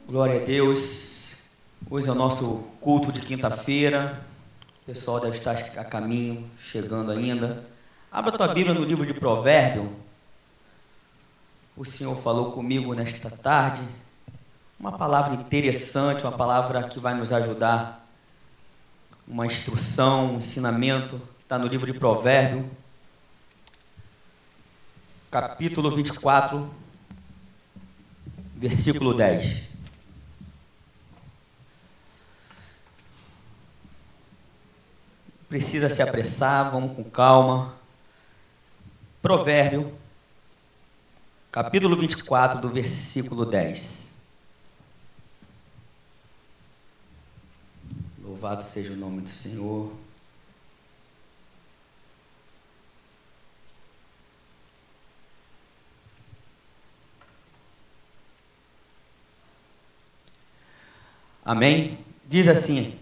Glória a Deus. Hoje é o nosso culto de quinta-feira. O pessoal deve estar a caminho, chegando ainda. Abra a tua Bíblia no livro de Provérbios. O Senhor falou comigo nesta tarde. Uma palavra interessante, uma palavra que vai nos ajudar. Uma instrução, um ensinamento, que está no livro de Provérbios. Capítulo 24, versículo 10. Precisa se apressar, vamos com calma. Provérbio, capítulo 24, do versículo 10. Louvado seja o nome do Senhor. Amém? Diz assim,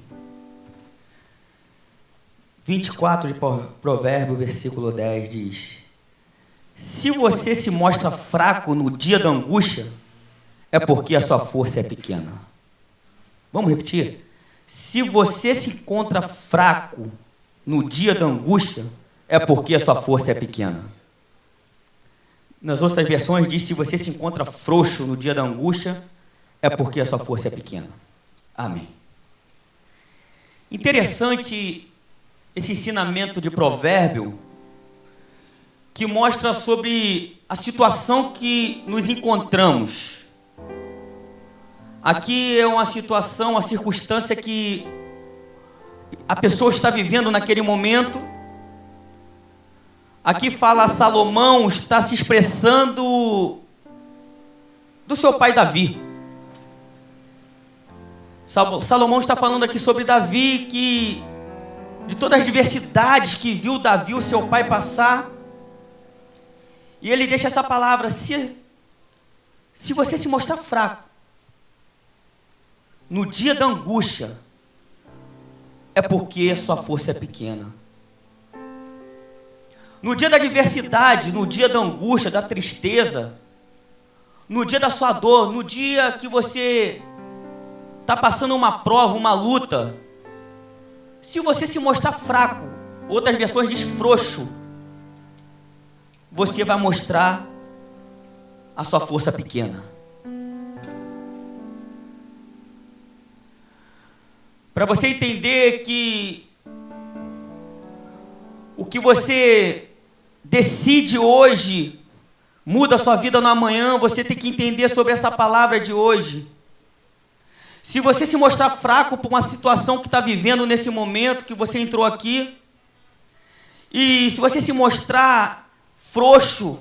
24 de Provérbio, versículo 10, diz: se você se mostra fraco no dia da angústia, é porque a sua força é pequena. Vamos repetir? Se você se encontra fraco no dia da angústia, é porque a sua força é pequena. Nas outras versões diz: se você se encontra frouxo no dia da angústia, é porque a sua força é pequena. Amém. Interessante esse ensinamento de Provérbio, que mostra sobre a situação que nos encontramos. Aqui é uma situação, uma circunstância que a pessoa está vivendo naquele momento. Aqui fala Salomão, está se expressando do seu pai Davi. Salomão está falando aqui sobre Davi, que de todas as diversidades que viu Davi, o seu pai, passar. E ele deixa essa palavra: se você se mostrar fraco no dia da angústia, é porque a sua força é pequena. No dia da adversidade, no dia da angústia, da tristeza, no dia da sua dor, no dia que você está passando uma prova, uma luta, se você se mostrar fraco, outras versões diz frouxo, você vai mostrar a sua força pequena. Para você entender que o que você decide hoje muda a sua vida no amanhã, você tem que entender sobre essa palavra de hoje. Se você se mostrar fraco por uma situação que está vivendo nesse momento, que você entrou aqui, e se você se mostrar frouxo,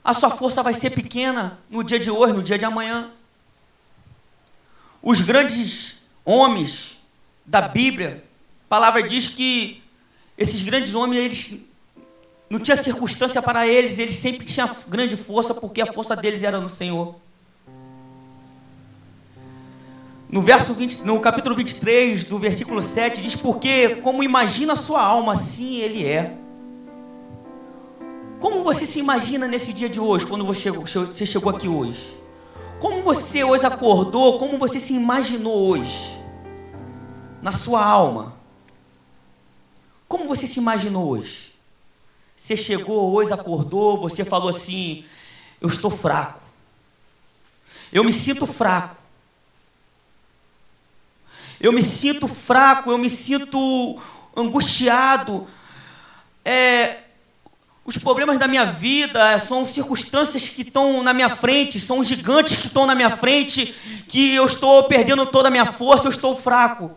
a sua força vai ser pequena no dia de hoje, no dia de amanhã. Os grandes homens da Bíblia, a palavra diz que esses grandes homens, eles não tinha circunstância para eles, eles sempre tinham grande força, porque a força deles era no Senhor. No capítulo 23, do versículo 7, diz: porque como imagina a sua alma, assim ele é. Como você se imagina nesse dia de hoje, quando você chegou aqui hoje? Como você hoje acordou, como você se imaginou hoje? Na sua alma. Como você se imaginou hoje? Você chegou hoje, acordou, você falou assim: eu estou fraco. Eu me sinto fraco. Eu me sinto fraco, eu me sinto angustiado. Os problemas da minha vida são circunstâncias que estão na minha frente, são gigantes que estão na minha frente, que eu estou perdendo toda a minha força, eu estou fraco.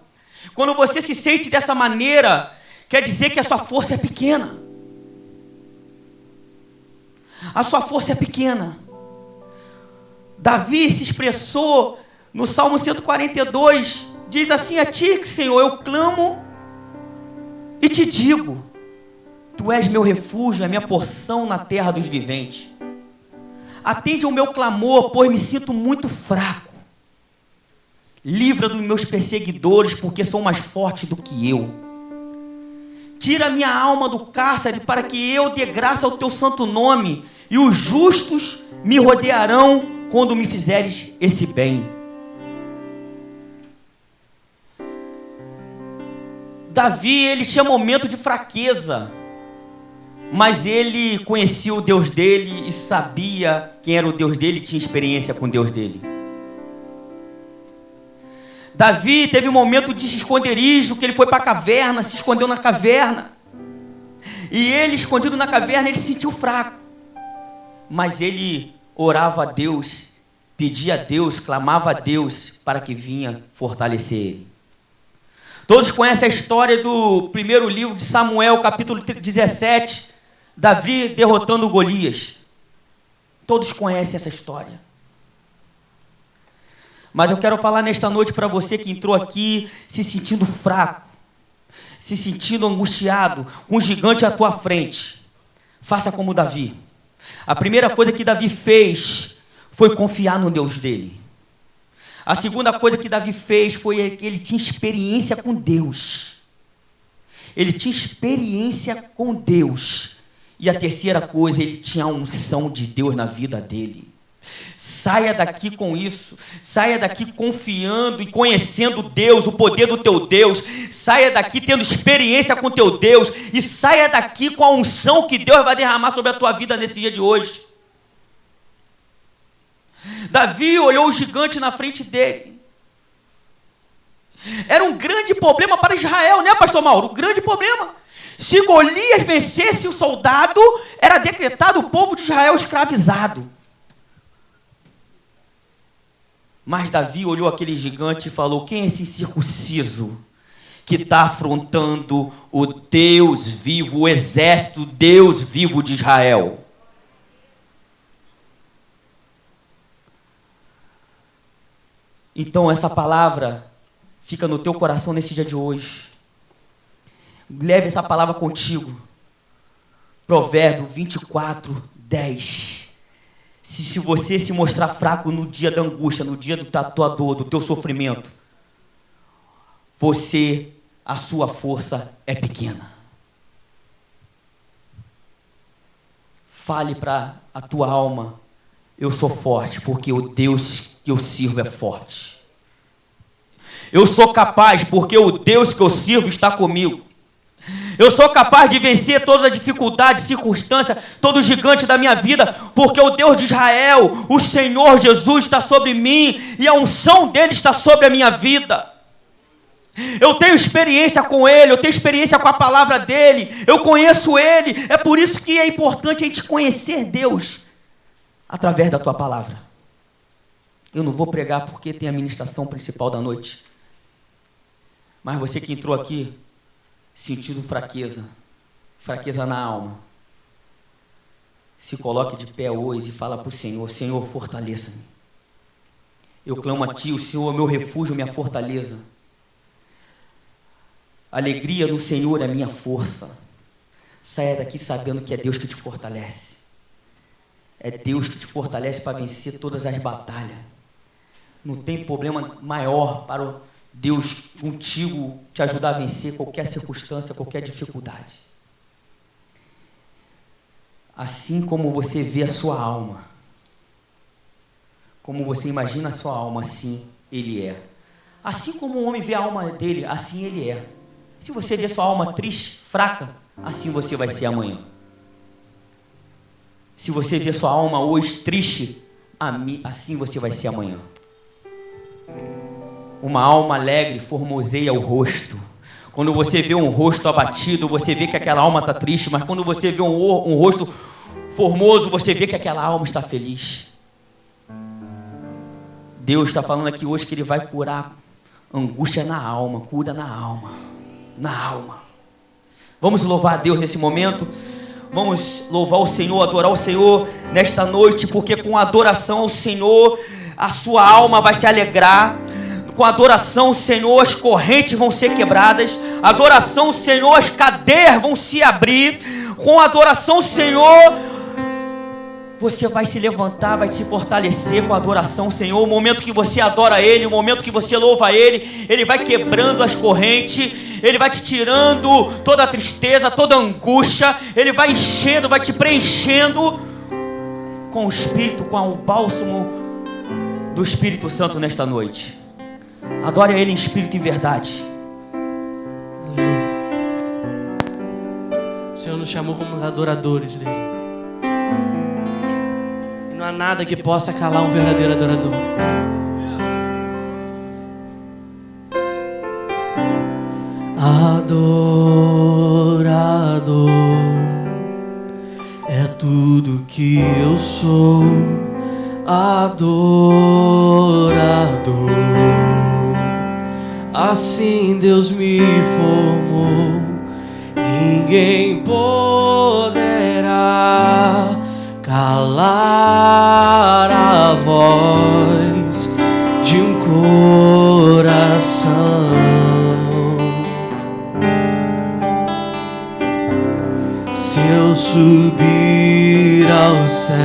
Quando você se sente dessa maneira, quer dizer que a sua força é pequena. A sua força é pequena. Davi se expressou no Salmo 142, diz assim: a ti, Senhor, eu clamo e te digo, tu és meu refúgio, a minha porção na terra dos viventes. Atende ao meu clamor, pois me sinto muito fraco. Livra dos meus perseguidores, porque são mais fortes do que eu. Tira minha alma do cárcere, para que eu dê graça ao teu santo nome, e os justos me rodearão quando me fizeres esse bem. Davi, ele tinha momento de fraqueza, mas ele conhecia o Deus dele e sabia quem era o Deus dele, tinha experiência com o Deus dele. Davi teve um momento de esconderijo, que ele foi para a caverna, se escondeu na caverna. E ele, escondido na caverna, ele se sentiu fraco. Mas ele orava a Deus, pedia a Deus, clamava a Deus para que vinha fortalecer ele. Todos conhecem a história do primeiro livro de Samuel, capítulo 17, Davi derrotando Golias. Todos conhecem essa história. Mas eu quero falar nesta noite para você que entrou aqui se sentindo fraco, se sentindo angustiado, com um gigante à tua frente. Faça como Davi. A primeira coisa que Davi fez foi confiar no Deus dele. A segunda coisa que Davi fez foi que ele tinha experiência com Deus. Ele tinha experiência com Deus. E a terceira coisa, ele tinha a unção de Deus na vida dele. Saia daqui com isso, saia daqui confiando e conhecendo Deus, o poder do teu Deus, saia daqui tendo experiência com teu Deus e saia daqui com a unção que Deus vai derramar sobre a tua vida nesse dia de hoje. Davi olhou o gigante na frente dele. Era um grande problema para Israel, né, pastor Mauro? Um grande problema. Se Golias vencesse o soldado, era decretado o povo de Israel escravizado. Mas Davi olhou aquele gigante e falou: quem é esse incircunciso que está afrontando o Deus vivo, o exército Deus vivo de Israel? Então essa palavra fica no teu coração nesse dia de hoje. Leve essa palavra contigo. Provérbio 24, 10. Se você se mostrar fraco no dia da angústia, no dia da tua dor, do teu sofrimento, a sua força é pequena. Fale para a tua alma: eu sou forte, porque o Deus que eu sirvo é forte. Eu sou capaz, porque o Deus que eu sirvo está comigo. Eu sou capaz de vencer todas as dificuldades, circunstâncias, todo gigante da minha vida, porque o Deus de Israel, o Senhor Jesus está sobre mim e a unção dele está sobre a minha vida. Eu tenho experiência com ele, eu tenho experiência com a palavra dele, eu conheço ele. É por isso que é importante a gente conhecer Deus através da tua palavra. Eu não vou pregar porque tem a ministração principal da noite. Mas você que entrou aqui sentindo fraqueza na alma, se coloque de pé hoje e fala para o Senhor: Senhor, fortaleça-me. Eu clamo a Ti, o Senhor é meu refúgio, minha fortaleza. Alegria no Senhor é a minha força. Saia daqui sabendo que é Deus que te fortalece. É Deus que te fortalece para vencer todas as batalhas. Não tem problema maior para o Deus contigo te ajudar a vencer qualquer circunstância, qualquer dificuldade. Assim como você vê a sua alma, como você imagina a sua alma, assim ele é. Assim como o homem vê a alma dele, assim ele é. Se você vê a sua alma triste, fraca, assim você vai ser amanhã. Se você vê a sua alma hoje triste, assim você vai ser amanhã. Uma alma alegre formoseia o rosto. Quando você vê um rosto abatido, você vê que aquela alma está triste, mas quando você vê um rosto formoso, você vê que aquela alma está feliz. Deus está falando aqui hoje que Ele vai curar angústia na alma, cura na alma, na alma. Vamos louvar a Deus nesse momento. Vamos louvar o Senhor, adorar o Senhor nesta noite, porque com a adoração ao Senhor, a sua alma vai se alegrar. Com a adoração ao Senhor, as correntes vão ser quebradas. A adoração ao Senhor, as cadeias vão se abrir. Com a adoração ao Senhor, você vai se levantar, vai se fortalecer com a adoração ao Senhor. O momento que você adora Ele, o momento que você louva Ele, Ele vai quebrando as correntes, Ele vai te tirando toda a tristeza, toda a angústia. Ele vai enchendo, vai te preenchendo com o Espírito, com o bálsamo do Espírito Santo nesta noite. Adore a Ele em espírito e verdade. Aleluia. Senhor nos chamou como os adoradores dele. E não há nada que possa calar um verdadeiro adorador. Adorador é tudo que eu sou. Adorador, assim Deus me formou. Ninguém poderá calar a voz de um coração. Se eu subir aos céus,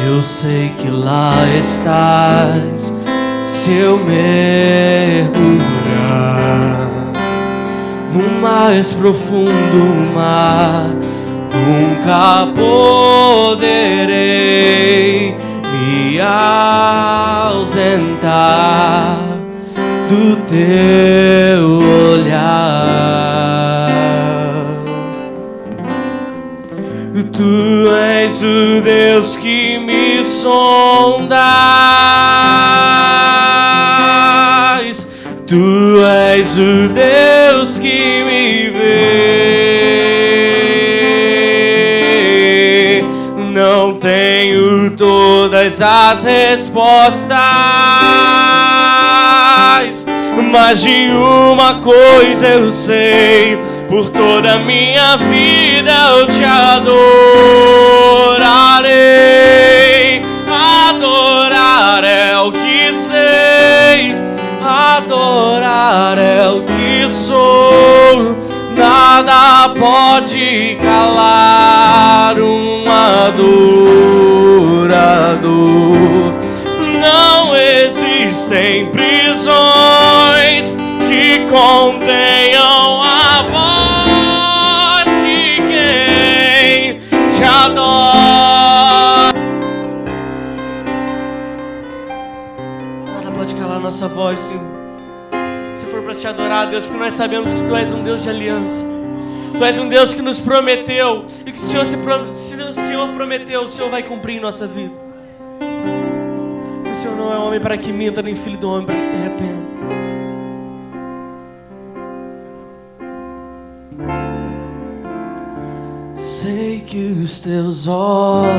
eu sei que lá estás. Se eu mergulhar no mais profundo mar, nunca poderei me ausentar do teu olhar. Tu és o Deus que me sondas. Tu és o Deus que me vê. Não tenho todas as respostas, mas de uma coisa eu sei: por toda a minha vida eu te adorarei. Adorar é o que sei, adorar é o que sou. Nada pode calar um adorador. Não existem prisões que contenham a voz de quem te adora. Nada pode calar a nossa voz, Senhor. Se for para te adorar, Deus, porque nós sabemos que Tu és um Deus de aliança. Tu és um Deus que nos prometeu, e que se o Senhor prometeu, o Senhor vai cumprir em nossa vida. O Senhor não é homem para que minta, nem filho do homem para que se arrependa. Sei que os Teus olhos,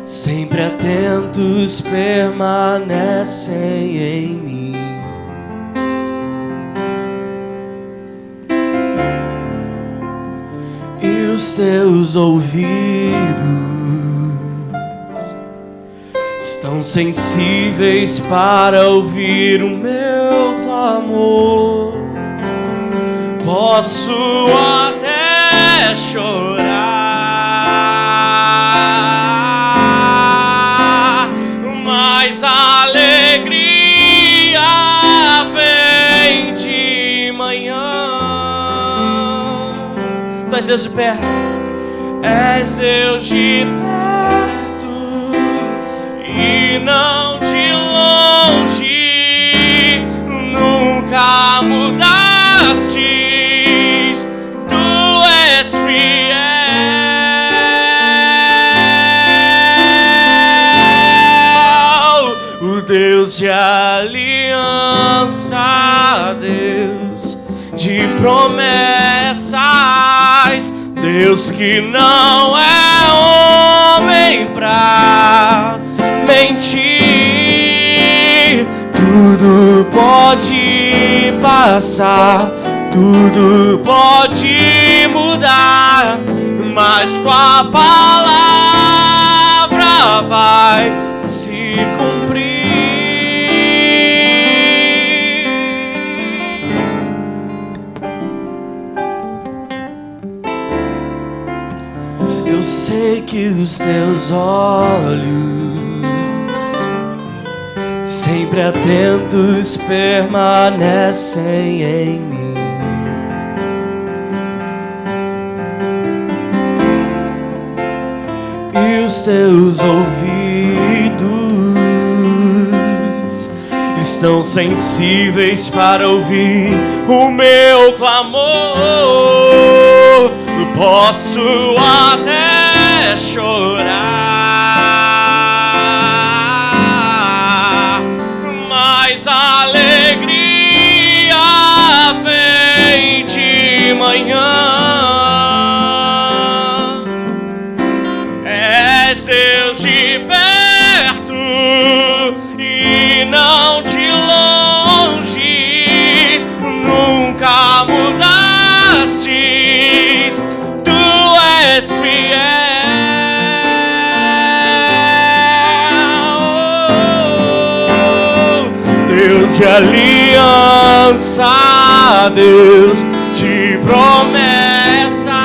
sempre atentos, permanecem em mim. E os Teus ouvidos estão sensíveis para ouvir o meu clamor. Posso até chorar, mas a alegria vem de manhã. Tu és Deus de perto, és Deus de perto e não de longe. Nunca mudaste. Deus de aliança, Deus de promessas, Deus que não é homem pra mentir. Tudo pode passar, tudo pode mudar, mas Tua palavra vai se cumprir. Eu sei que os Teus olhos, sempre atentos, permanecem em mim. E os Teus ouvidos tão sensíveis para ouvir o meu clamor. Posso até chorar, mas a alegria vem de manhã. És Deus de perto e não de longe, nunca mudastes, tu és fiel. Deus de aliança, Deus de promessas,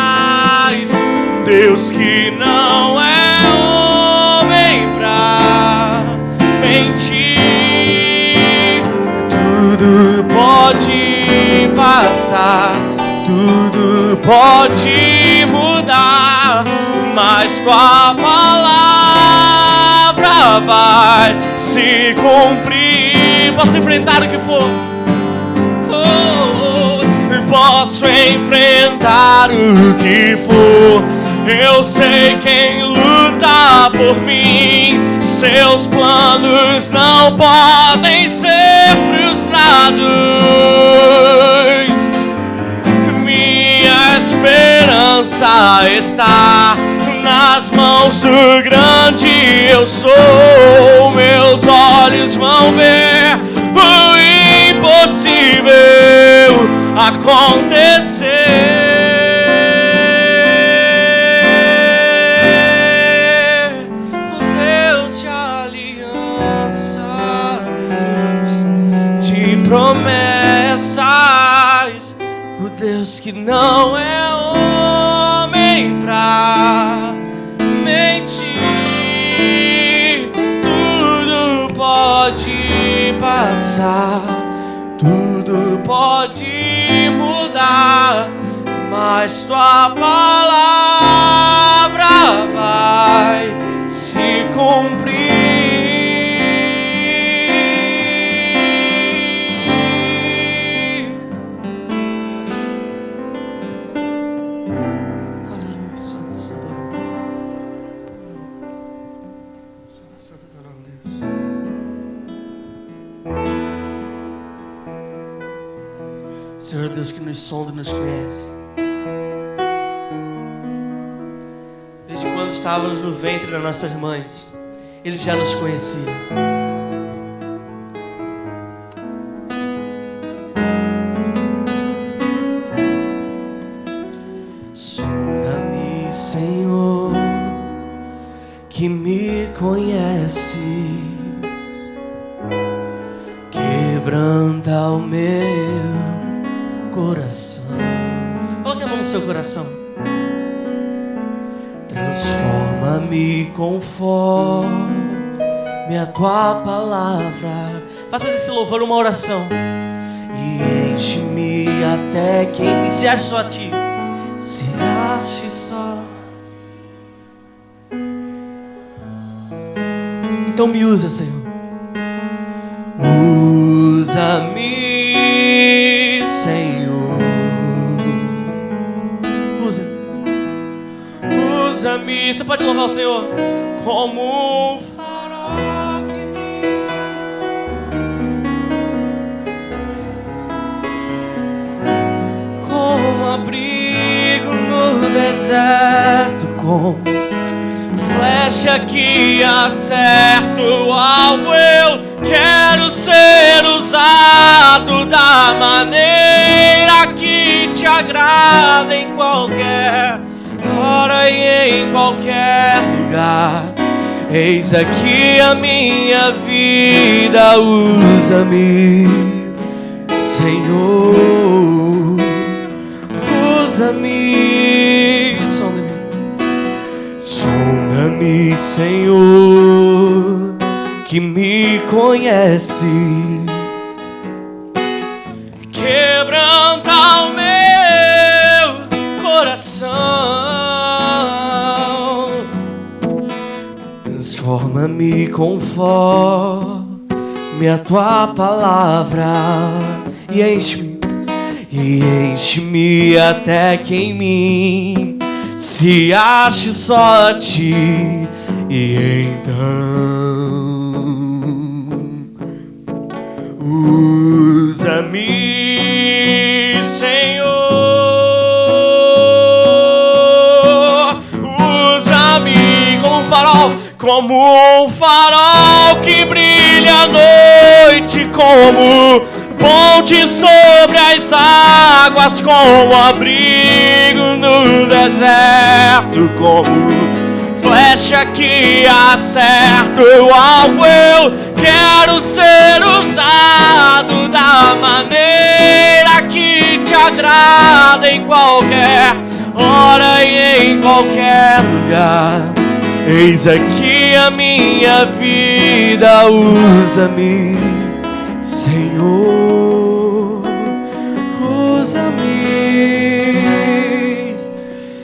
Deus que não é homem pra mentir. Tudo pode passar, tudo pode mudar, mas tua palavra vai se cumprir. Posso enfrentar o que for, posso enfrentar o que for. Eu sei quem luta por mim. Seus planos não podem ser frustrados. Minha esperança está nas mãos do grande eu sou. Meus olhos vão ver o impossível acontecer. O Deus de aliança, Deus de promessas, o Deus que não é homem pra mentir. Tudo pode passar, tudo pode mudar, mas tua palavra vai se cumprir. Aleluia, Santo, Santo, Santo, Santo, Deus. Senhor Deus que nos sonda e nos conhece. Desde quando estávamos no ventre das nossas mães, Ele já nos conhecia. Sonda-me, Senhor, que me conheces. Quebranta o meu coração. Coloque a mão no seu coração. Transforma-me conforme a tua palavra. Faça desse louvor uma oração. E enche-me até quem se ache só a ti. Se ache só. Então me usa, Senhor. Usa-me, Senhor. Usa-me. Você pode louvar o Senhor como um farol que como abrigo no deserto, com flecha que acerta o alvo. Eu quero ser usado da maneira que te agrada, em qualquer hora e em qualquer lugar. Eis aqui a minha vida, usa-me, Senhor. Usa-me, sonda-me, Senhor, que me conheces. Quebranta o meu coração. Transforma-me conforme Traz-me a tua palavra e enche-me até que em mim se ache só a ti. E então usa-me, Senhor, usa-me como um farol que brilha à noite, como ponte sobre as águas, como abrigo no deserto, como flecha que acerta o alvo. Eu quero ser usado da maneira que te agrada, em qualquer hora e em qualquer lugar. Eis aqui a minha vida, usa-me, Senhor, usa-me,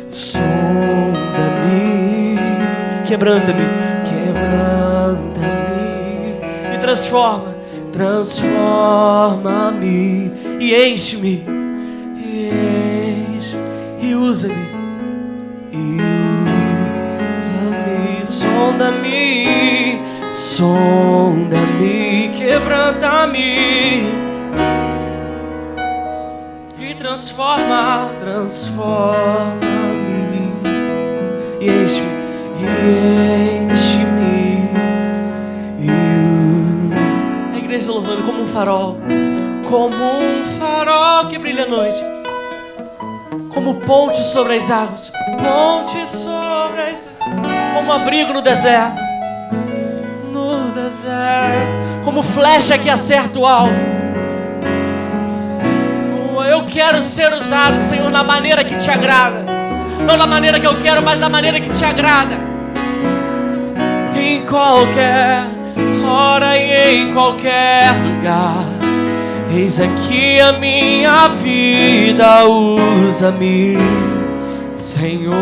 sonda-me, quebranta-me e transforma-me e enche-me, e usa-me, sonda-me, quebranta-me e transforma-me e enche-me. A igreja louvando como um farol que brilha à noite, como ponte sobre as águas, como abrigo no deserto, como flecha que acerta o alvo. Eu quero ser usado, Senhor, na maneira que te agrada, não na maneira que eu quero, mas na maneira que te agrada, em qualquer hora e em qualquer lugar. Eis aqui a minha vida, usa-me, Senhor,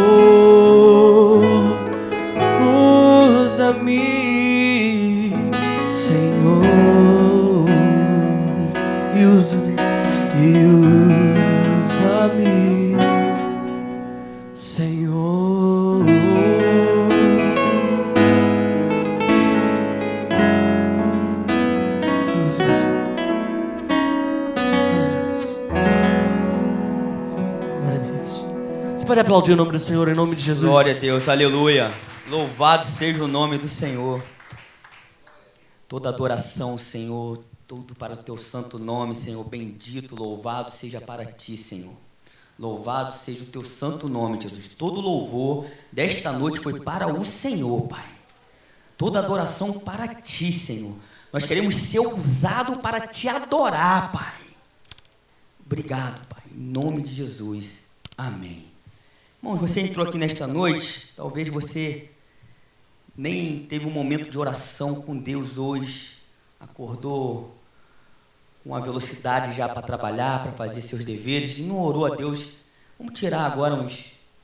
usa-me, Senhor, e usa-me, Senhor. Você pode aplaudir o nome do Senhor em nome de Jesus? Glória a Deus, aleluia. Louvado seja o nome do Senhor. Toda adoração, Senhor, tudo para o teu santo nome, Senhor. Bendito, louvado seja para ti, Senhor. Louvado seja o teu santo nome, Jesus. Todo louvor desta noite foi para o Senhor, Pai. Toda adoração para ti, Senhor. Nós queremos ser usados para te adorar, Pai. Obrigado, Pai. Em nome de Jesus. Amém. Irmãos, você entrou aqui nesta noite, talvez você nem teve um momento de oração com Deus hoje, acordou com a velocidade já para trabalhar, para fazer seus deveres, e não orou a Deus. Vamos tirar agora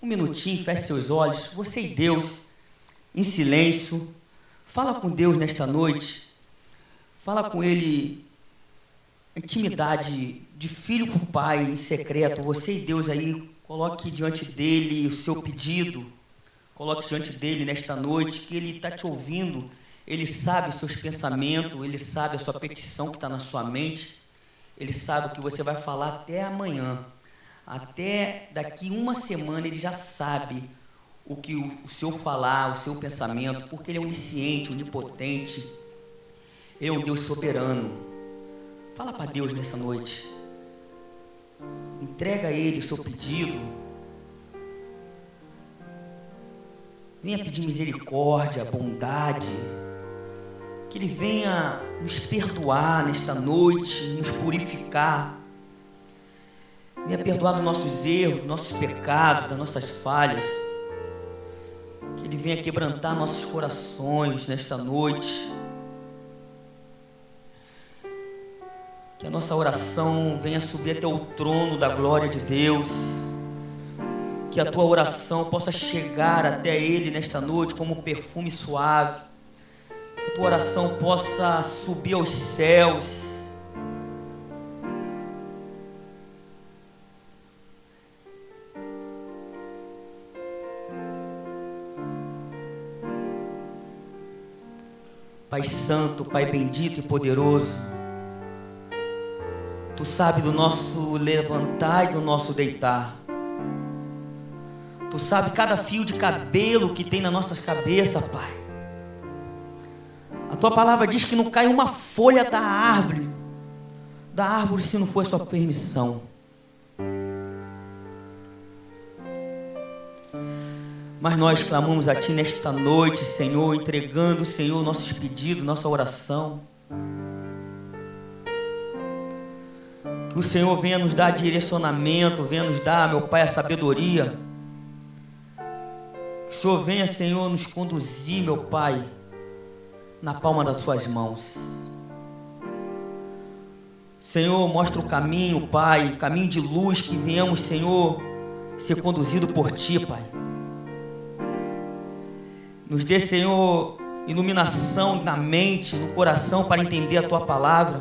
um minutinho, feche seus olhos, você e Deus, em silêncio, fala com Deus nesta noite, fala com Ele, intimidade de filho para o pai, em secreto, você e Deus aí. Coloque diante dele o seu pedido, coloque diante dele nesta noite, que ele está te ouvindo, ele sabe os seus pensamentos, ele sabe a sua petição que está na sua mente, ele sabe o que você vai falar até amanhã, até daqui uma semana ele já sabe o que o seu falar, o seu pensamento, porque ele é onisciente, onipotente, ele é um Deus soberano. Fala para Deus nessa noite. Entrega a Ele o seu pedido. Venha pedir misericórdia, bondade. Que Ele venha nos perdoar nesta noite, nos purificar. Venha perdoar dos nossos erros, dos nossos pecados, das nossas falhas. Que Ele venha quebrantar nossos corações nesta noite. Que a nossa oração venha subir até o trono da glória de Deus. Que a tua oração possa chegar até Ele nesta noite como um perfume suave. Que a tua oração possa subir aos céus. Pai Santo, Pai bendito e poderoso, Tu sabe do nosso levantar e do nosso deitar. Tu sabe cada fio de cabelo que tem na nossa cabeça, Pai. A Tua palavra diz que não cai uma folha da árvore se não for a Sua permissão. Mas nós clamamos a Ti nesta noite, Senhor, entregando, Senhor, nossos pedidos, nossa oração. Que o Senhor venha nos dar direcionamento, venha nos dar, meu Pai, a sabedoria. Que o Senhor venha, Senhor, nos conduzir, meu Pai, na palma das Tuas mãos. Senhor, mostra o caminho, Pai, caminho de luz, que venhamos, Senhor, ser conduzido por Ti, Pai. Nos dê, Senhor, iluminação na mente, no coração, para entender a Tua palavra.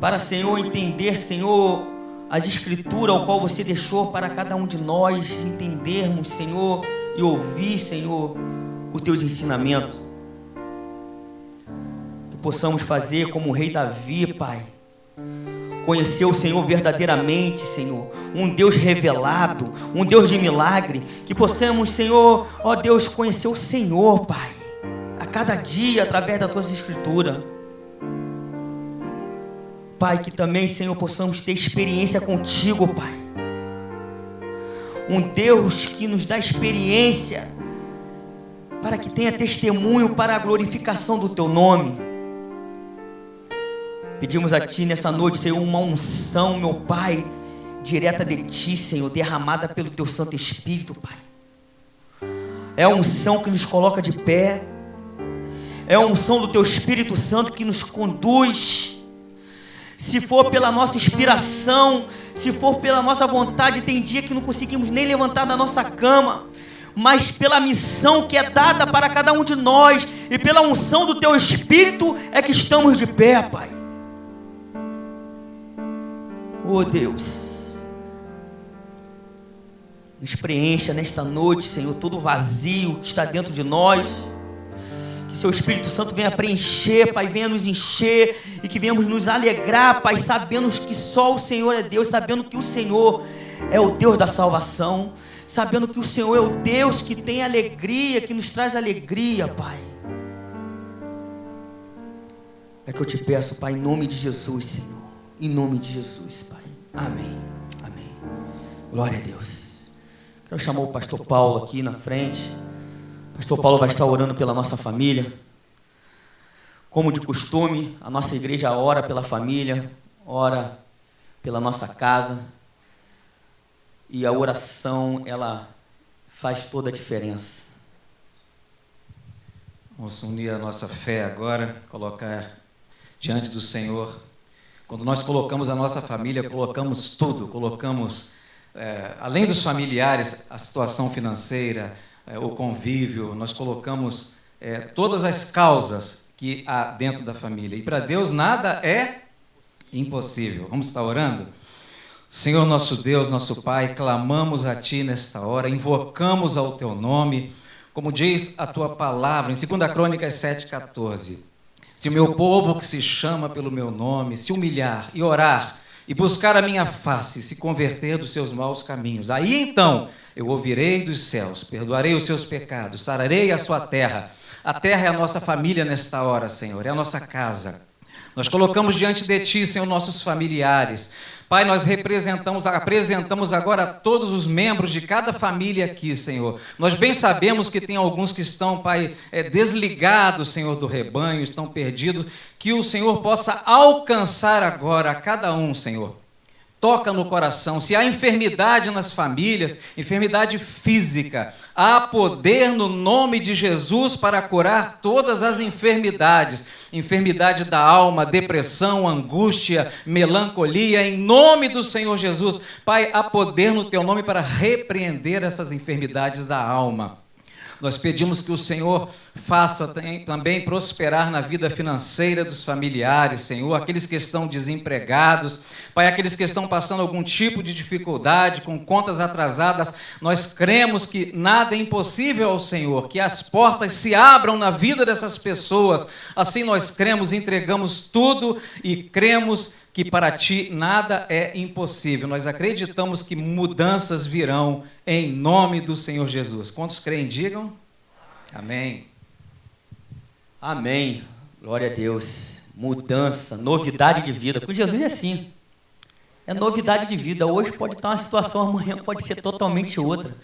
Para, Senhor, entender, Senhor, as escrituras ao qual Você deixou para cada um de nós entendermos, Senhor, e ouvir, Senhor, os Teus ensinamentos. Que possamos fazer como o rei Davi, Pai. Conhecer o Senhor verdadeiramente, Senhor. Um Deus revelado, um Deus de milagre. Que possamos, Senhor, ó Deus, conhecer o Senhor, Pai. A cada dia, através das Tuas escrituras. Pai, que também, Senhor, possamos ter experiência contigo, Pai. Um Deus que nos dá experiência para que tenha testemunho para a glorificação do Teu nome. Pedimos a Ti nessa noite, Senhor, uma unção, meu Pai, direta de Ti, Senhor, derramada pelo Teu Santo Espírito, Pai. É a unção que nos coloca de pé. É a unção do Teu Espírito Santo que nos conduz. Se for pela nossa inspiração, se for pela nossa vontade, tem dia que não conseguimos nem levantar da nossa cama, mas pela missão que é dada para cada um de nós e pela unção do Teu Espírito é que estamos de pé, Pai. Oh Deus, nos preencha nesta noite, Senhor, todo o vazio que está dentro de nós. Que Seu Espírito Santo venha preencher, Pai, venha nos encher e que venhamos nos alegrar, Pai, sabendo que só o Senhor é Deus, sabendo que o Senhor é o Deus da salvação, sabendo que o Senhor é o Deus que tem alegria, que nos traz alegria, Pai. É que eu te peço, Pai, em nome de Jesus, Senhor, em nome de Jesus, Pai. Amém, amém. Glória a Deus. Quero chamar o pastor Paulo aqui na frente. O pastor Paulo vai estar orando pela nossa família. Como de costume, a nossa igreja ora pela família, ora pela nossa casa. E a oração, ela faz toda a diferença. Vamos unir a nossa fé agora, colocar diante do Senhor. Quando nós colocamos a nossa família, colocamos tudo, colocamos, além dos familiares, a situação financeira, o convívio, nós colocamos todas as causas que há dentro da família. E para Deus nada é impossível. Vamos estar orando? Senhor nosso Deus, nosso Pai, clamamos a Ti nesta hora, invocamos ao Teu nome, como diz a Tua palavra, em 2 Crônicas 7,14. Se o meu povo que se chama pelo meu nome se humilhar e orar e buscar a minha face, se converter dos seus maus caminhos, aí então eu ouvirei dos céus, perdoarei os seus pecados, sararei a sua terra. A terra é a nossa família nesta hora, Senhor, é a nossa casa. Nós colocamos diante de Ti, Senhor, nossos familiares. Pai, nós apresentamos agora todos os membros de cada família aqui, Senhor. Nós bem sabemos que tem alguns que estão, Pai, desligados, Senhor, do rebanho, estão perdidos. Que o Senhor possa alcançar agora a cada um, Senhor. Toca no coração. Se há enfermidade nas famílias, enfermidade física, há poder no nome de Jesus para curar todas as enfermidades. Enfermidade da alma, depressão, angústia, melancolia, em nome do Senhor Jesus. Pai, há poder no Teu nome para repreender essas enfermidades da alma. Nós pedimos que o Senhor faça também prosperar na vida financeira dos familiares, Senhor, aqueles que estão desempregados, Pai, aqueles que estão passando algum tipo de dificuldade, com contas atrasadas. Nós cremos que nada é impossível ao Senhor, que as portas se abram na vida dessas pessoas. Assim nós cremos, entregamos tudo e cremos que para Ti nada é impossível. Nós acreditamos que mudanças virão em nome do Senhor Jesus. Quantos creem, digam? Amém. Amém. Glória a Deus. Mudança, novidade de vida. Com Jesus é assim. É novidade de vida. Hoje pode estar uma situação, amanhã pode ser totalmente outra.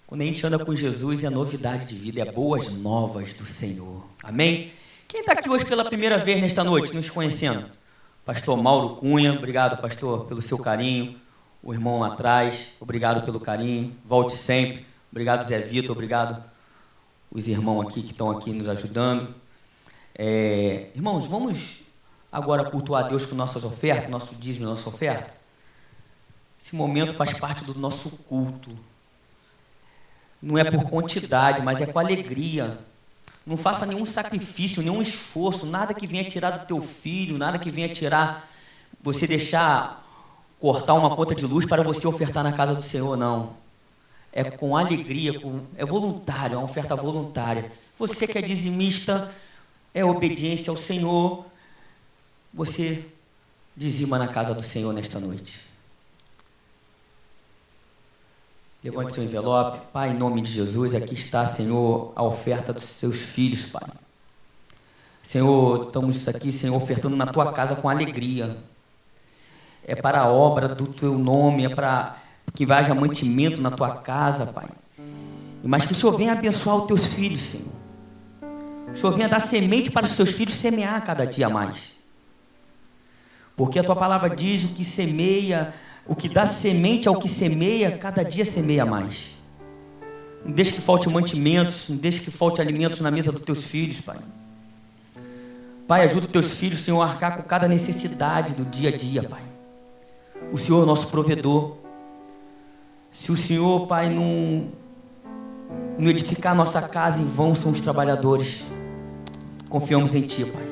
Quando a gente anda com Jesus, é novidade de vida, é boas novas do Senhor. Amém? Quem está aqui hoje pela primeira vez nesta noite, nos conhecendo? Pastor Mauro Cunha, obrigado, pastor, pelo seu carinho. O irmão lá atrás, obrigado pelo carinho. Volte sempre. Obrigado, Zé Vitor, obrigado os irmãos aqui que estão aqui nos ajudando. Irmãos, vamos agora cultuar a Deus com nossas ofertas, nosso dízimo e nossa oferta. Esse momento faz parte do nosso culto. Não é por quantidade, mas é com alegria. Não faça nenhum sacrifício, nenhum esforço, nada que venha tirar do teu filho, nada que venha tirar, você deixar cortar uma conta de luz para você ofertar na casa do Senhor, não. É com alegria, é voluntário, é uma oferta voluntária. Você que é dizimista, é obediência ao Senhor, você dizima na casa do Senhor nesta noite. Levante seu envelope. Pai, em nome de Jesus, aqui está, Senhor, a oferta dos seus filhos, Pai. Senhor, estamos aqui, Senhor, ofertando na tua casa com alegria. É para a obra do teu nome, é para que haja mantimento na tua casa, Pai. Mas que o Senhor venha abençoar os teus filhos, Senhor. O Senhor venha dar semente para os seus filhos semear cada dia mais. Porque a tua palavra diz: o que semeia, o que dá semente ao que semeia, cada dia semeia mais. Não deixe que falte mantimentos, não deixe que falte alimentos na mesa dos teus filhos, Pai. Pai, ajuda os teus filhos, Senhor, a arcar com cada necessidade do dia a dia, Pai. O Senhor é o nosso provedor. Se o Senhor, Pai, não edificar a nossa casa, em vão são os trabalhadores. Confiamos em Ti, Pai.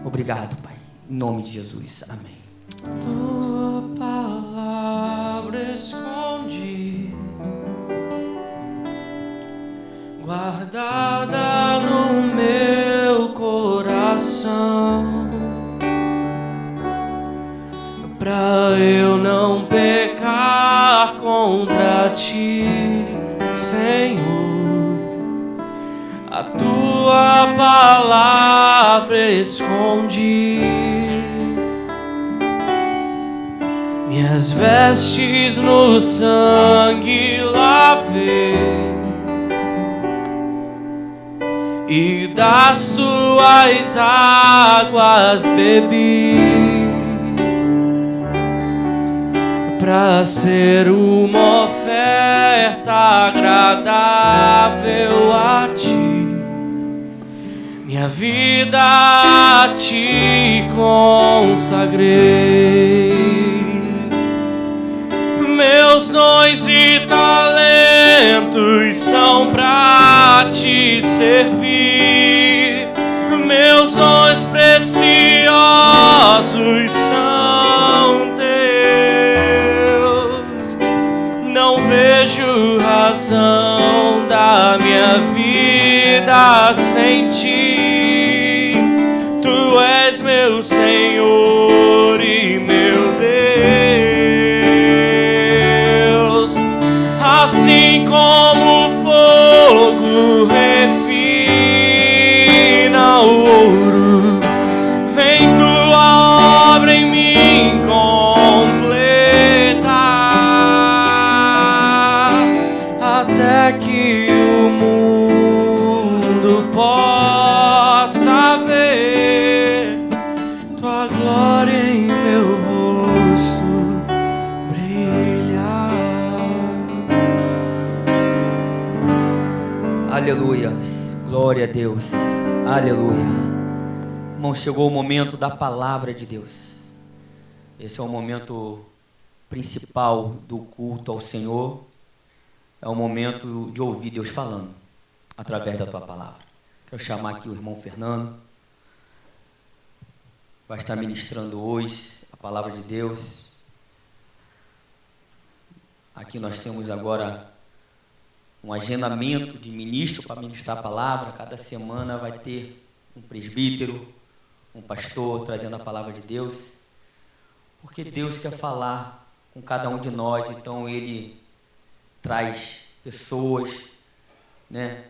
Obrigado, Pai. Em nome de Jesus. Amém. Tua palavra escondi, guardada no meu coração, pra eu não pecar contra Ti, Senhor. A Tua palavra escondi, minhas vestes no sangue lavei, e das Tuas águas bebi, pra ser uma oferta agradável a Ti. Minha vida a Ti consagrei, meus dons e talentos são pra Te servir, meus dons preciosos são Teus. Não vejo razão da minha vida sem Ti. Tu és meu Senhor e meu Deus. Assim como o fogo refina o ouro, vem Tua obra em mim completar, até que o mundo possa ver Tua glória em meu rosto brilhar. Aleluias. Glória a Deus. Aleluia. Irmão, chegou o momento da palavra de Deus. Esse é o momento principal do culto ao Senhor. É o momento de ouvir Deus falando. através da tua palavra. Quero chamar aqui o irmão Fernando, vai estar ministrando hoje a palavra de Deus. Aqui nós temos agora um agendamento de ministro para ministrar a palavra. Cada semana vai ter um presbítero, um pastor trazendo a palavra de Deus, porque Deus quer falar com cada um de nós. Então Ele traz pessoas, né,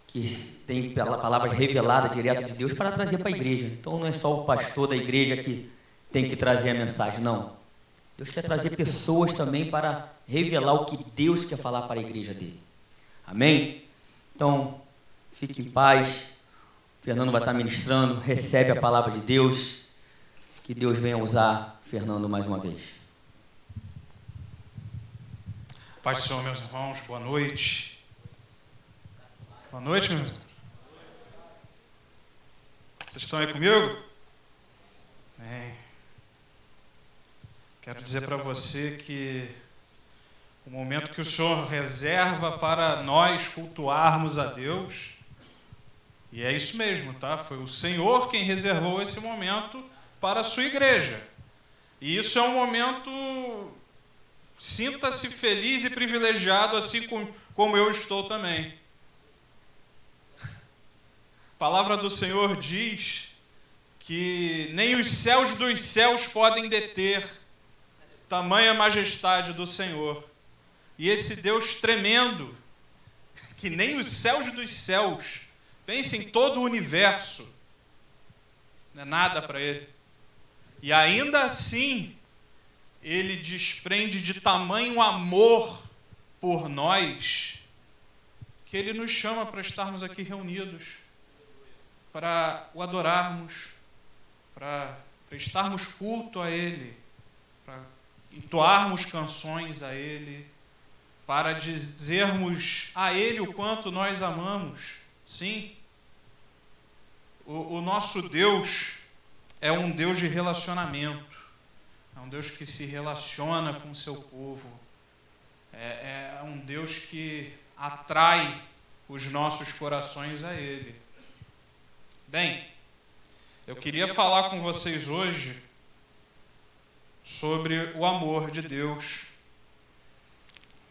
que tem palavras reveladas direto de Deus para trazer para a igreja. Então não é só o pastor da igreja que tem que trazer a mensagem, não. Deus quer trazer pessoas também para revelar o que Deus quer falar para a igreja dele. Amém? Então, fique em paz. O Fernando vai estar ministrando. Recebe a palavra de Deus. Que Deus venha usar Fernando mais uma vez. Paz do Senhor, meus irmãos. Boa noite. Boa noite, meus irmãos. Vocês estão aí comigo? Bem. Quero dizer para você que o momento que o Senhor reserva para nós cultuarmos a Deus, e é isso mesmo, tá? Foi o Senhor quem reservou esse momento para a sua igreja. E isso é um momento, sinta-se feliz e privilegiado, assim como eu estou também. A palavra do Senhor diz que nem os céus dos céus podem deter tamanha majestade do Senhor. E esse Deus tremendo, que nem os céus dos céus, pense em todo o universo, não é nada para Ele. E ainda assim, Ele desprende de tamanho amor por nós, que Ele nos chama para estarmos aqui reunidos, para o adorarmos, para prestarmos culto a Ele, para entoarmos canções a Ele, para dizermos a Ele o quanto nós amamos. Sim, o nosso Deus é um Deus de relacionamento, é um Deus que se relaciona com o seu povo, é um Deus que atrai os nossos corações a Ele. Bem, eu queria falar com vocês hoje sobre o amor de Deus.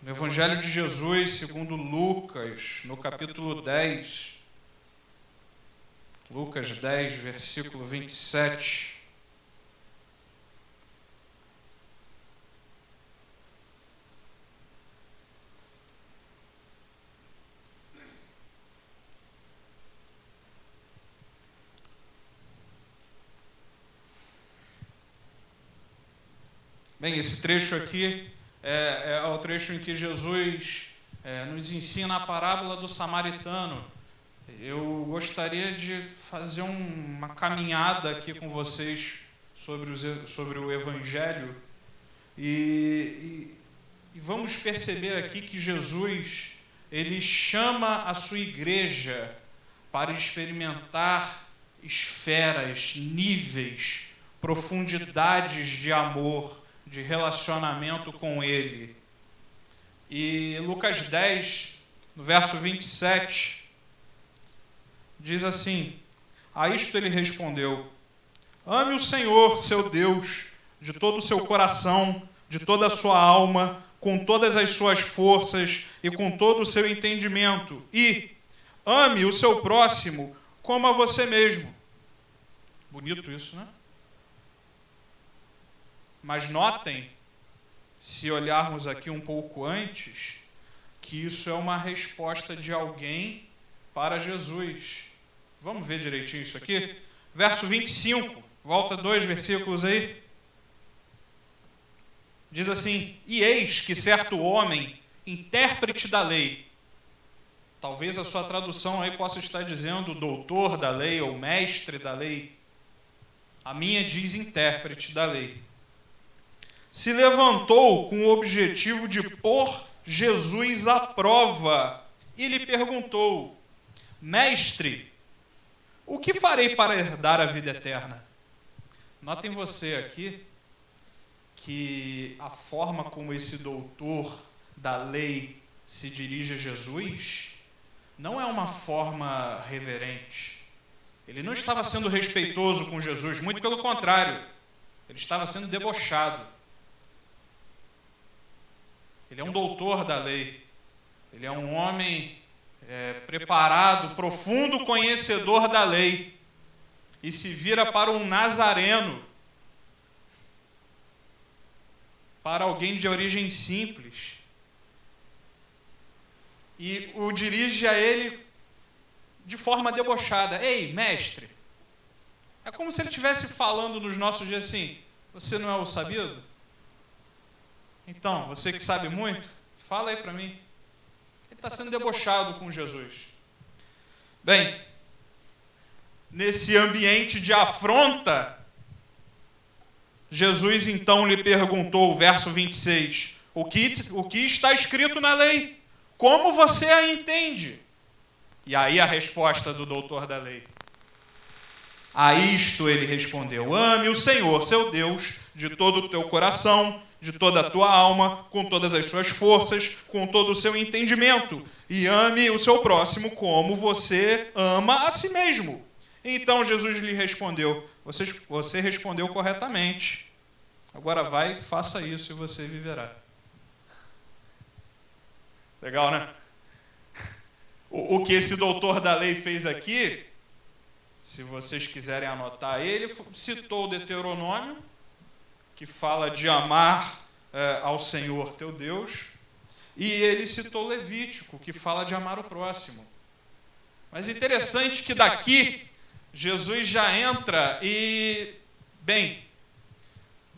No Evangelho de Jesus, segundo Lucas, no capítulo 10, Lucas 10, versículo 27. Bem, esse trecho aqui é o trecho em que Jesus nos ensina a parábola do samaritano. Eu gostaria de fazer uma caminhada aqui com vocês sobre o Evangelho e vamos perceber aqui que Jesus, Ele chama a sua igreja para experimentar esferas, níveis, profundidades de amor, de relacionamento com Ele. E Lucas 10, no verso 27, diz assim: a isto ele respondeu: ame o Senhor, seu Deus, de todo o seu coração, de toda a sua alma, com todas as suas forças e com todo o seu entendimento, e ame o seu próximo como a você mesmo. Bonito isso, né? Mas notem, se olharmos aqui um pouco antes, que isso é uma resposta de alguém para Jesus. Vamos ver direitinho isso aqui? Verso 25, volta 2 versículos aí. Diz assim: e eis que certo homem, intérprete da lei, talvez a sua tradução aí possa estar dizendo doutor da lei ou mestre da lei. A minha diz intérprete da lei. Se levantou com o objetivo de pôr Jesus à prova e lhe perguntou: mestre, o que farei para herdar a vida eterna? Notem você aqui que a forma como esse doutor da lei se dirige a Jesus não é uma forma reverente. Ele não estava sendo respeitoso com Jesus, muito pelo contrário. Ele estava sendo debochado. Ele é um doutor da lei. Ele é um homem preparado, profundo conhecedor da lei. E se vira para um nazareno, para alguém de origem simples. E o dirige a ele de forma debochada. Ei, mestre. É como se ele estivesse falando nos nossos dias assim, você não é o sabido? Então, você que sabe muito, fala aí para mim. Ele está sendo debochado com Jesus. Bem, nesse ambiente de afronta, Jesus então lhe perguntou, verso 26, o que está escrito na lei? Como você a entende? E aí a resposta do doutor da lei. A isto ele respondeu, ame o Senhor, seu Deus, de todo o teu coração, de toda a tua alma, com todas as suas forças, com todo o seu entendimento, e ame o seu próximo como você ama a si mesmo. Então Jesus lhe respondeu, você respondeu corretamente, agora vai, faça isso e você viverá. Legal, né? O que esse doutor da lei fez aqui, se vocês quiserem anotar, ele citou o Deuteronômio, que fala de amar ao Senhor teu Deus, e ele citou Levítico, que fala de amar o próximo. Mas interessante que daqui Jesus já entra e, bem,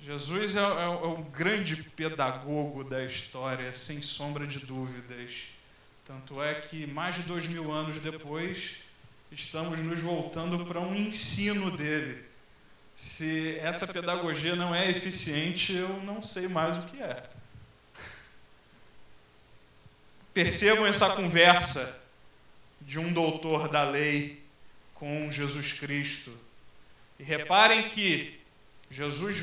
Jesus é o grande pedagogo da história, sem sombra de dúvidas. Tanto é que mais de 2000 anos depois, estamos nos voltando para um ensino dele. Se essa pedagogia não é eficiente, eu não sei mais o que é. Percebam essa conversa de um doutor da lei com Jesus Cristo. E reparem que Jesus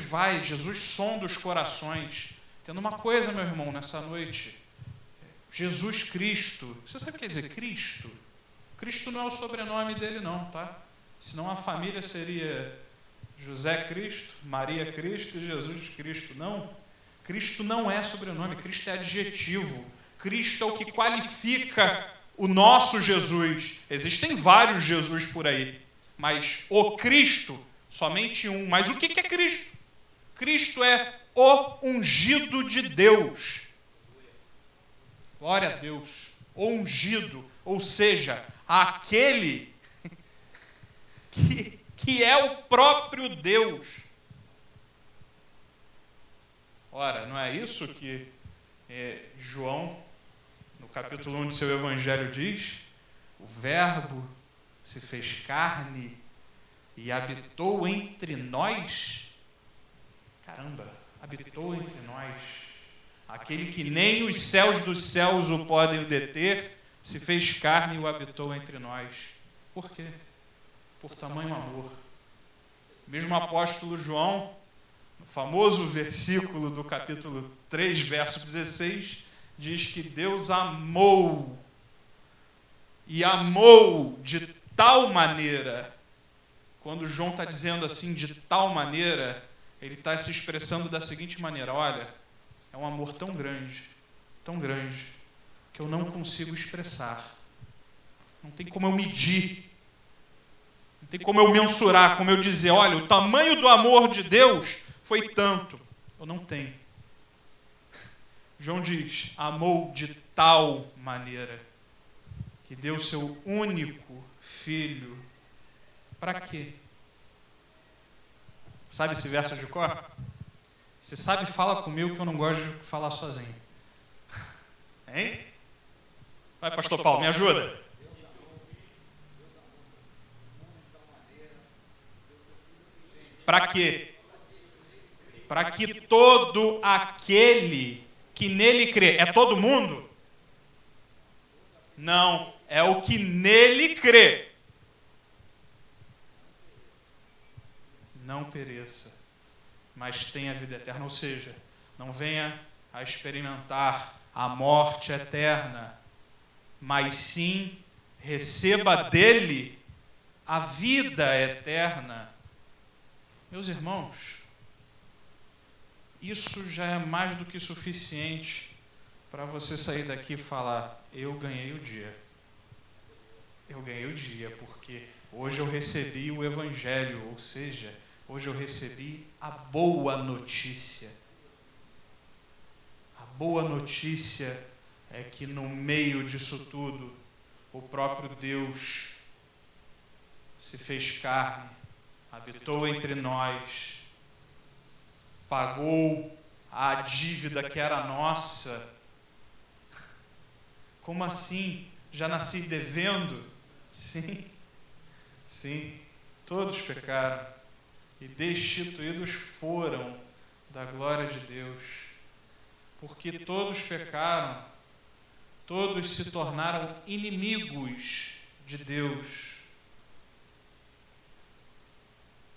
sonda os corações. Tendo uma coisa, meu irmão, nessa noite. Jesus Cristo. Você sabe o que quer dizer Cristo? Cristo não é o sobrenome dele não, tá? Senão a família seria José Cristo, Maria Cristo e Jesus Cristo. Não. Cristo não é sobrenome, Cristo é adjetivo. Cristo é o que qualifica o nosso Jesus. Existem vários Jesus por aí, mas o Cristo, somente um. Mas o que é Cristo? Cristo é o ungido de Deus. Glória a Deus. O ungido, ou seja, aquele que é o próprio Deus. Ora, não é isso que João, no capítulo 1 do seu evangelho diz? O Verbo se fez carne e habitou entre nós. Caramba, habitou entre nós. Aquele que nem os céus dos céus o podem deter, se fez carne e o habitou entre nós. Por quê? Por tamanho amor. Mesmo o apóstolo João, no famoso versículo do capítulo 3, verso 16, diz que Deus amou, e amou de tal maneira. Quando João está dizendo assim, de tal maneira, ele está se expressando da seguinte maneira, olha, é um amor tão grande, que eu não consigo expressar. Não tem como eu medir. Não tem como eu mensurar, como eu dizer, olha, o tamanho do amor de Deus foi tanto. Eu não tenho. João diz, amou de tal maneira que deu seu único filho. Para quê? Sabe esse verso de cor? Você sabe, fala comigo que eu não gosto de falar sozinho. Hein? Vai, pastor Paulo, me ajuda. Para quê? Para que todo aquele que nele crê, é todo mundo? Não, é o que nele crê. Não pereça, mas tenha vida eterna, ou seja, não venha a experimentar a morte eterna, mas sim receba dele a vida eterna. Meus irmãos, isso já é mais do que suficiente para você sair daqui e falar: eu ganhei o dia. Eu ganhei o dia, porque hoje eu recebi o Evangelho, ou seja, hoje eu recebi a boa notícia. A boa notícia é que no meio disso tudo, o próprio Deus se fez carne, habitou entre nós, pagou a dívida que era nossa. Como assim? Já nasci devendo? Sim, sim, todos pecaram e destituídos foram da glória de Deus. Porque todos pecaram, todos se tornaram inimigos de Deus.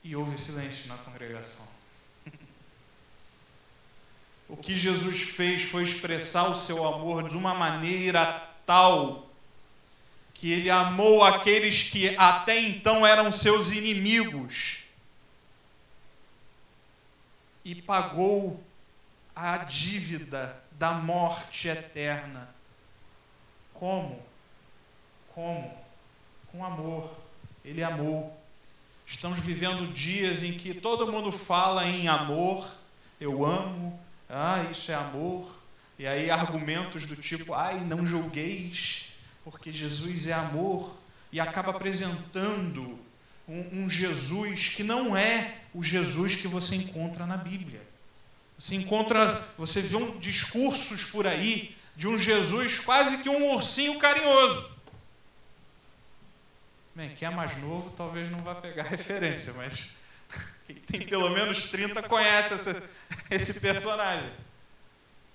E houve silêncio na congregação. O que Jesus fez foi expressar o seu amor de uma maneira tal que ele amou aqueles que até então eram seus inimigos e pagou a dívida da morte eterna. Como? Como? Com amor. Ele amou. Estamos vivendo dias em que todo mundo fala em amor. Eu amo. Isso é amor. E aí argumentos do tipo: não julgueis, porque Jesus é amor. E acaba apresentando um Jesus que não é o Jesus que você encontra na Bíblia. Você vê discursos por aí de um Jesus quase que um ursinho carinhoso. Bem, quem é mais novo talvez não vá pegar a referência, mas quem tem pelo menos 30 conhece esse personagem.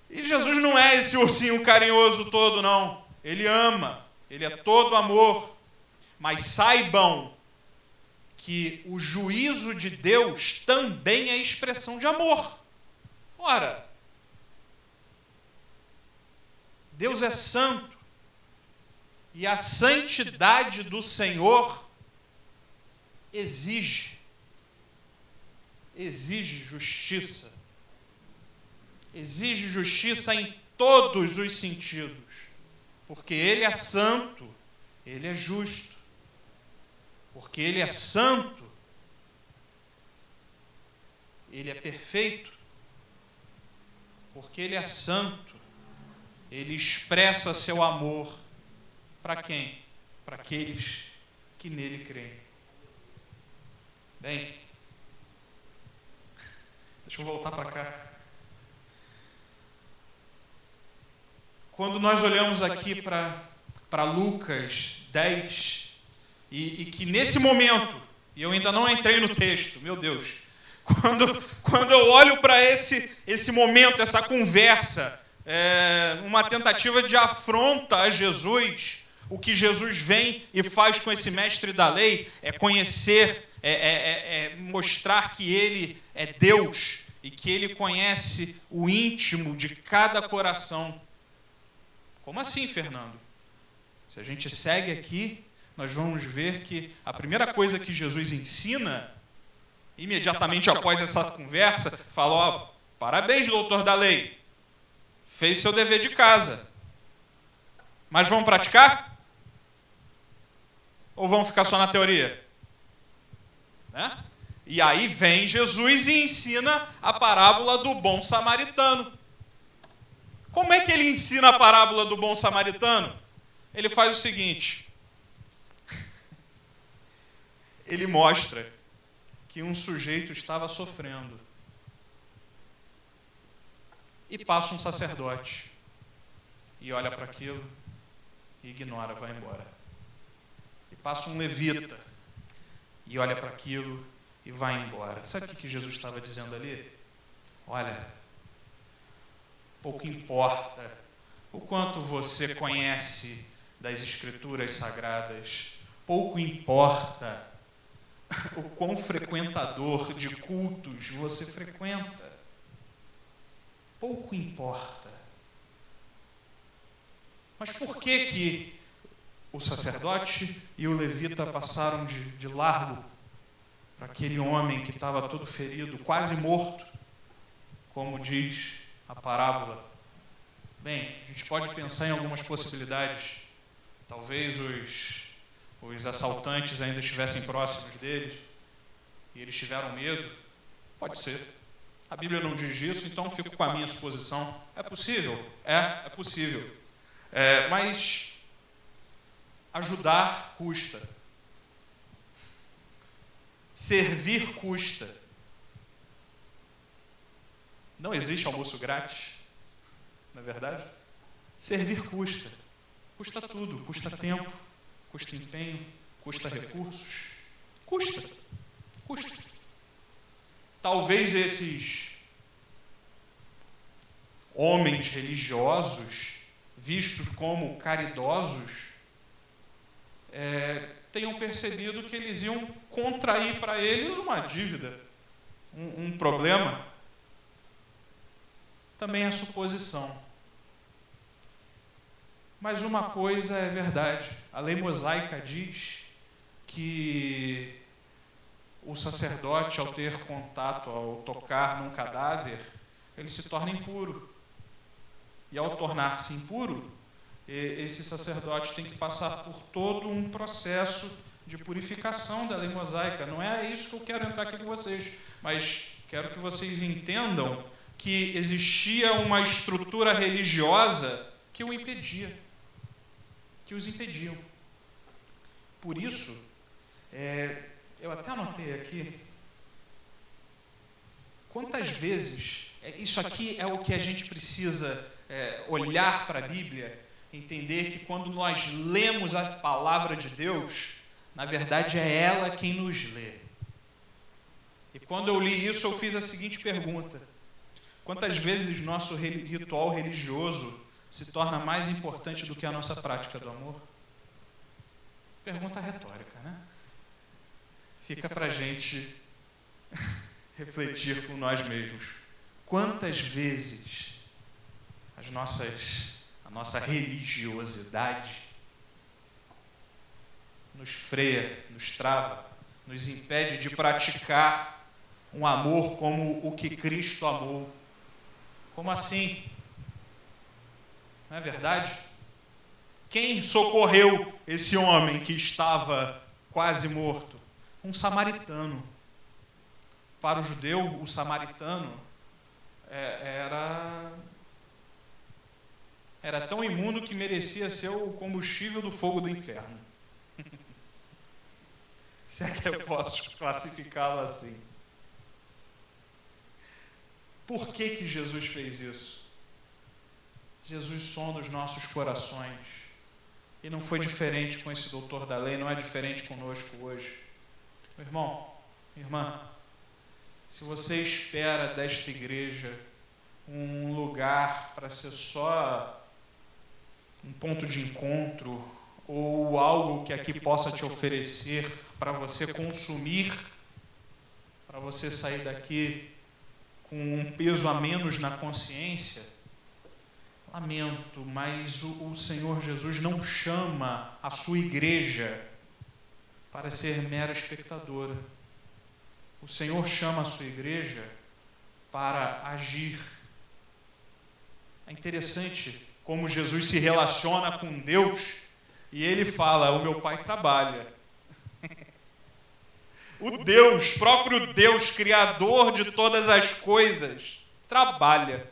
E Jesus não é esse ursinho carinhoso todo, não. Ele ama, ele é todo amor. Mas saibam que o juízo de Deus também é expressão de amor. Ora, Deus é santo e a santidade do Senhor exige justiça. Exige justiça em todos os sentidos, porque Ele é santo, Ele é justo. Porque Ele é santo, Ele é perfeito. Porque Ele é santo, Ele expressa seu amor para quem? Para aqueles que nele creem. Bem, deixa eu voltar para cá. Quando nós olhamos aqui para Lucas 10, e que nesse momento, e eu ainda não entrei no texto, meu Deus, quando eu olho para esse momento, essa conversa, uma tentativa de afronta a Jesus, o que Jesus vem e faz com esse mestre da lei é conhecer, mostrar que ele é Deus e que ele conhece o íntimo de cada coração. Como assim, Fernando? Se a gente segue aqui, nós vamos ver que a primeira coisa que Jesus ensina, imediatamente após essa conversa, fala: parabéns, doutor da lei, fez seu dever de casa, mas vamos praticar? Ou vamos ficar só na teoria? Né? E aí vem Jesus e ensina a parábola do bom samaritano. Como é que ele ensina a parábola do bom samaritano? Ele faz o seguinte: ele mostra que um sujeito estava sofrendo e passa um sacerdote e olha para aquilo e ignora, vai embora. E passa um levita e olha para aquilo e vai embora. Sabe o que Jesus estava dizendo ali? Olha, pouco importa o quanto você conhece das Escrituras Sagradas, pouco importa o quão frequentador de cultos você frequenta, pouco importa. Mas por que o sacerdote e o levita passaram de largo para aquele homem que estava todo ferido, quase morto, como diz a parábola. Bem, a gente pode pensar em algumas possibilidades. Talvez os assaltantes ainda estivessem próximos deles e eles tiveram medo. Pode ser. A Bíblia não diz isso, então fico com a minha suposição. É possível? É possível. Mas ajudar custa. Servir custa. Não existe almoço grátis, não é verdade? Servir custa. Custa tudo. Custa tempo, custa empenho, custa recursos. Custa. Talvez esses homens religiosos, vistos como caridosos, tenham percebido que eles iam contrair para eles uma dívida, um problema. Também é suposição. Mas uma coisa é verdade. A lei mosaica diz que o sacerdote, ao ter contato, ao tocar num cadáver, ele se torna impuro. E ao tornar-se impuro, esse sacerdote tem que passar por todo um processo de purificação da lei mosaica. Não é isso que eu quero entrar aqui com vocês, mas quero que vocês entendam que existia uma estrutura religiosa que o impedia, que os impediam. Por isso, eu até anotei aqui, quantas vezes, isso aqui é o que a gente precisa olhar para a Bíblia, entender que quando nós lemos a palavra de Deus, na verdade é ela quem nos lê. E quando eu li isso, eu fiz a seguinte pergunta: quantas vezes nosso ritual religioso se torna mais importante do que a nossa prática do amor? Pergunta retórica, né? Fica para a gente refletir com nós mesmos. Quantas vezes a nossa religiosidade nos freia, nos trava, nos impede de praticar um amor como o que Cristo amou? Como assim? Não é verdade? Quem socorreu esse homem que estava quase morto? Um samaritano. Para o judeu, o samaritano era tão imundo que merecia ser o combustível do fogo do inferno. Se é que eu posso classificá-lo assim. Por que Jesus fez isso? Jesus sonda os nossos corações. E não foi diferente com esse doutor da lei, não é diferente conosco hoje. Meu irmão, minha irmã, se você espera desta igreja um lugar para ser só um ponto de encontro ou algo que aqui possa te oferecer para você consumir, para você sair daqui com um peso a menos na consciência, lamento, mas o Senhor Jesus não chama a sua igreja para ser mera espectadora. O Senhor chama a sua igreja para agir. É interessante como Jesus se relaciona com Deus e ele fala: o meu Pai trabalha. O Deus, próprio Deus, Criador de todas as coisas, trabalha.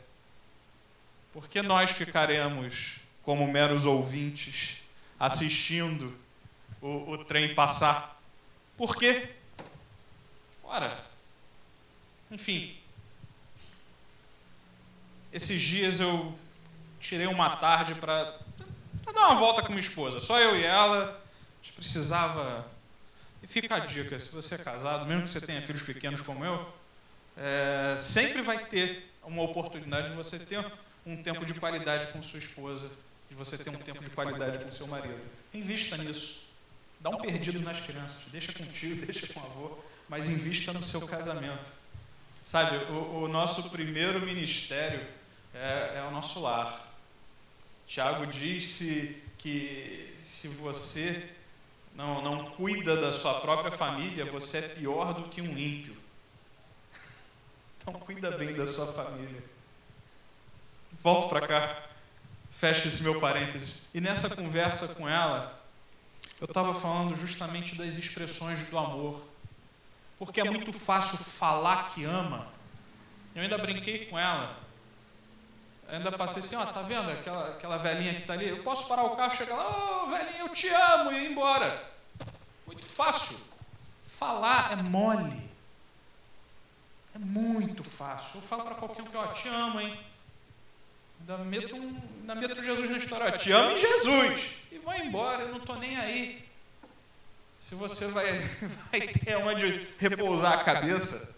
Por que nós ficaremos como meros ouvintes, assistindo o trem passar? Por quê? Ora, enfim, esses dias eu tirei uma tarde para dar uma volta com minha esposa, só eu e ela. A gente precisava, e fica a dica, se você é casado, mesmo que você tenha filhos pequenos como eu, sempre vai ter uma oportunidade de você ter um tempo de qualidade com sua esposa, de você ter um tempo de qualidade com seu marido. Invista nisso. Dá um perdido nas crianças, deixa com o tio, deixa com o avô, mas invista no seu casamento. Sabe, o nosso primeiro ministério é o nosso lar. Tiago disse que se você não cuida da sua própria família, você é pior do que um ímpio. Então cuida bem da sua família. Volto para cá, fecha esse meu parênteses. E nessa conversa com ela, eu estava falando justamente das expressões do amor. Porque é muito fácil falar que ama. Eu ainda brinquei com ela. Eu ainda passei assim, ó, tá vendo aquela velhinha que está ali? Eu posso parar o carro, chegar lá, velhinha, eu te amo, e ir embora. Muito fácil. Falar é mole. É muito fácil. Eu falo para qualquer um que, ó, te amo, hein? Ainda meto Jesus na história. Ó, te amo em Jesus. E vou embora, eu não estou nem aí. Se você vai ter onde repousar a cabeça,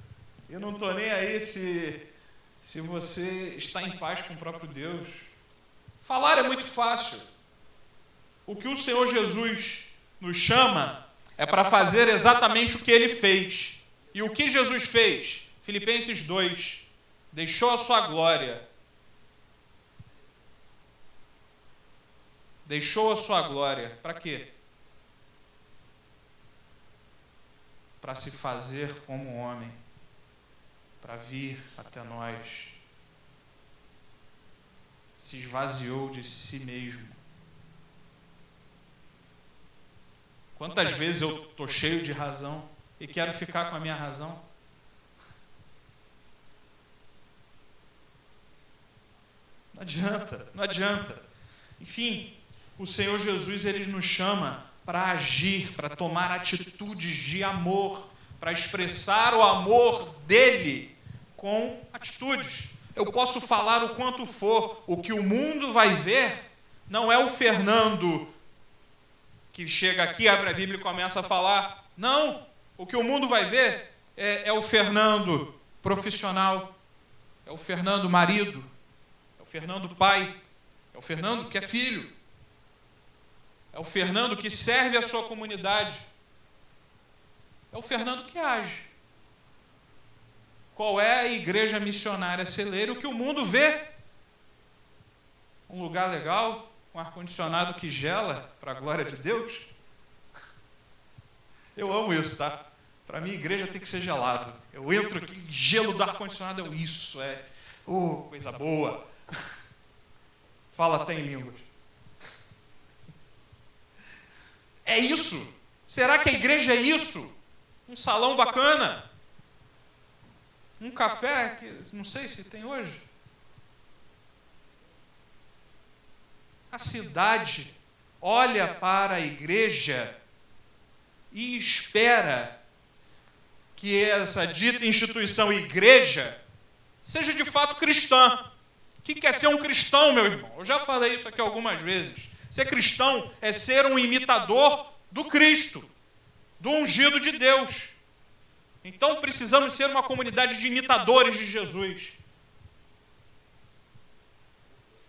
eu não estou nem aí se você está em paz com o próprio Deus. Falar é muito fácil. O que o Senhor Jesus nos chama é para fazer exatamente o que Ele fez. E o que Jesus fez? Filipenses 2. Deixou a sua glória. Deixou a sua glória. Para quê? Para se fazer como homem. Para vir até nós. Se esvaziou de si mesmo. Quantas vezes eu estou cheio de razão e quero ficar com a minha razão? Não adianta, não adianta. Enfim, o Senhor Jesus, Ele nos chama para agir, para tomar atitudes de amor, para expressar o amor dEle com atitudes. Eu posso falar o quanto for, o que o mundo vai ver não é o Fernando que chega aqui, abre a Bíblia e começa a falar. Não, o que o mundo vai ver é o Fernando profissional, é o Fernando marido, é o Fernando pai, é o Fernando que é filho, é o Fernando que serve a sua comunidade, é o Fernando que age. Qual é a igreja missionária celeira? O que o mundo vê? Um lugar legal, com ar-condicionado que gela, para a glória de Deus? Eu amo isso, tá? Para mim, igreja tem que ser gelado. Eu entro aqui, gelo do ar-condicionado, isso é coisa boa. Fala até em línguas. É isso? Será que a igreja é isso? Um salão bacana? Um café, que não sei se tem hoje. A cidade olha para a igreja e espera que essa dita instituição igreja seja de fato cristã. O que quer ser um cristão, meu irmão? Eu já falei isso aqui algumas vezes. Ser cristão é ser um imitador do Cristo, do ungido de Deus. Então precisamos ser uma comunidade de imitadores de Jesus.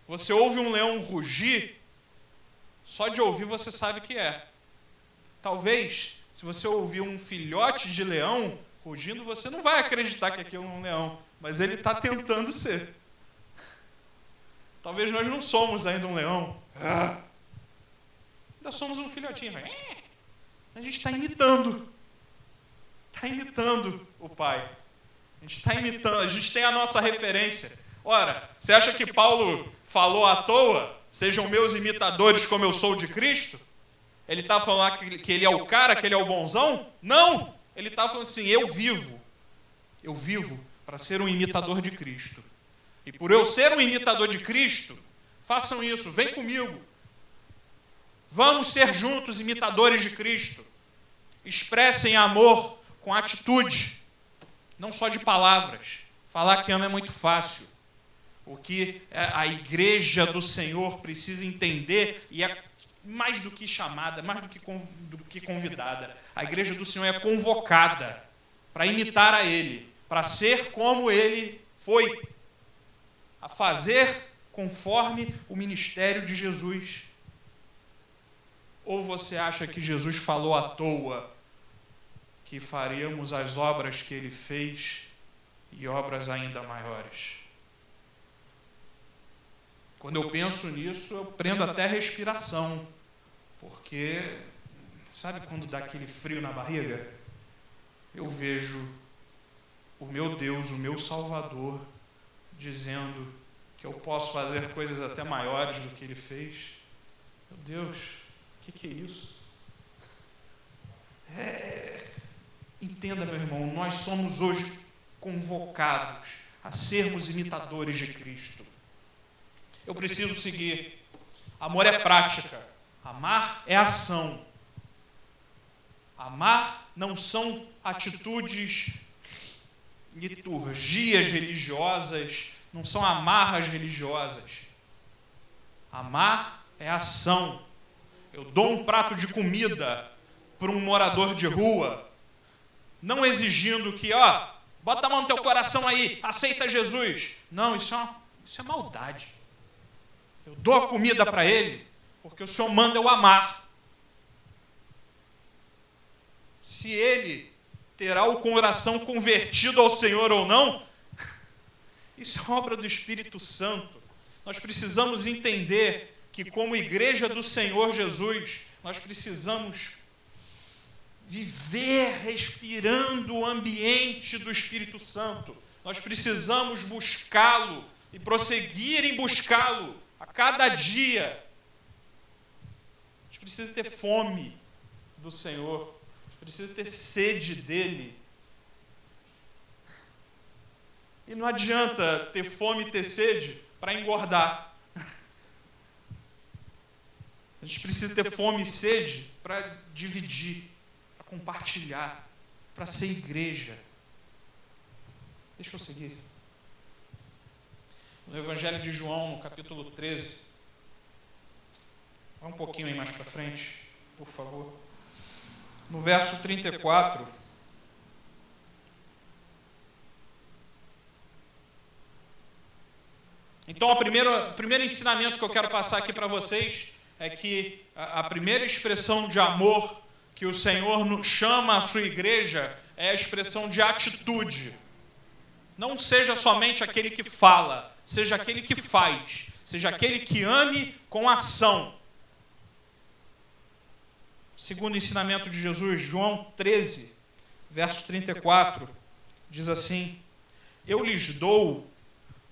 Você ouve um leão rugir, só de ouvir você sabe que é. Talvez, se você ouvir um filhote de leão rugindo, você não vai acreditar que aquilo é um leão, mas ele está tentando ser. Talvez nós não somos ainda um leão. Ainda somos um filhotinho. A gente está imitando. Está imitando o Pai. A gente está imitando, a gente tem a nossa referência. Ora, você acha que Paulo falou à toa? Sejam meus imitadores como eu sou de Cristo? Ele está falando que ele é o cara, que ele é o bonzão? Não! Ele está falando assim, eu vivo para ser um imitador de Cristo. E por eu ser um imitador de Cristo, façam isso, vem comigo. Vamos ser juntos imitadores de Cristo. Expressem amor com atitude, não só de palavras. Falar que ama é muito fácil. O que a igreja do Senhor precisa entender, e é mais do que chamada, mais do que convidada, a igreja do Senhor é convocada para imitar a Ele, para ser como Ele foi, a fazer conforme o ministério de Jesus. Ou você acha que Jesus falou à toa que faríamos as obras que Ele fez e obras ainda maiores? Quando eu penso nisso, eu prendo até a respiração, porque, sabe quando dá aquele frio na barriga? Eu vejo o meu Deus, o meu Salvador, dizendo que eu posso fazer coisas até maiores do que Ele fez. Meu Deus, o que é isso? Entenda, meu irmão, nós somos hoje convocados a sermos imitadores de Cristo. Eu preciso seguir. Amor é prática. Amar é ação. Amar não são atitudes, liturgias religiosas, não são amarras religiosas. Amar é ação. Eu dou um prato de comida para um morador de rua, não exigindo que, bota a mão no teu coração aí, aceita Jesus. Não, isso é maldade. Eu dou a comida para ele, porque o Senhor manda eu amar. Se ele terá o coração convertido ao Senhor ou não, isso é obra do Espírito Santo. Nós precisamos entender que, como igreja do Senhor Jesus, nós precisamos viver respirando o ambiente do Espírito Santo. Nós precisamos buscá-lo e prosseguir em buscá-lo a cada dia. A gente precisa ter fome do Senhor. A gente precisa ter sede dele. E não adianta ter fome e ter sede para engordar. A gente precisa ter fome e sede para dividir, para compartilhar, para ser igreja. Deixa eu seguir. No Evangelho de João, no capítulo 13. Vai um pouquinho aí mais para frente, por favor. No verso 34. Então, o primeiro ensinamento que eu quero passar aqui para vocês é que a primeira expressão de amor que o Senhor chama a sua igreja é a expressão de atitude. Não seja somente aquele que fala, seja aquele que faz, seja aquele que ame com ação. Segundo ensinamento de Jesus, João 13, verso 34, diz assim: eu lhes dou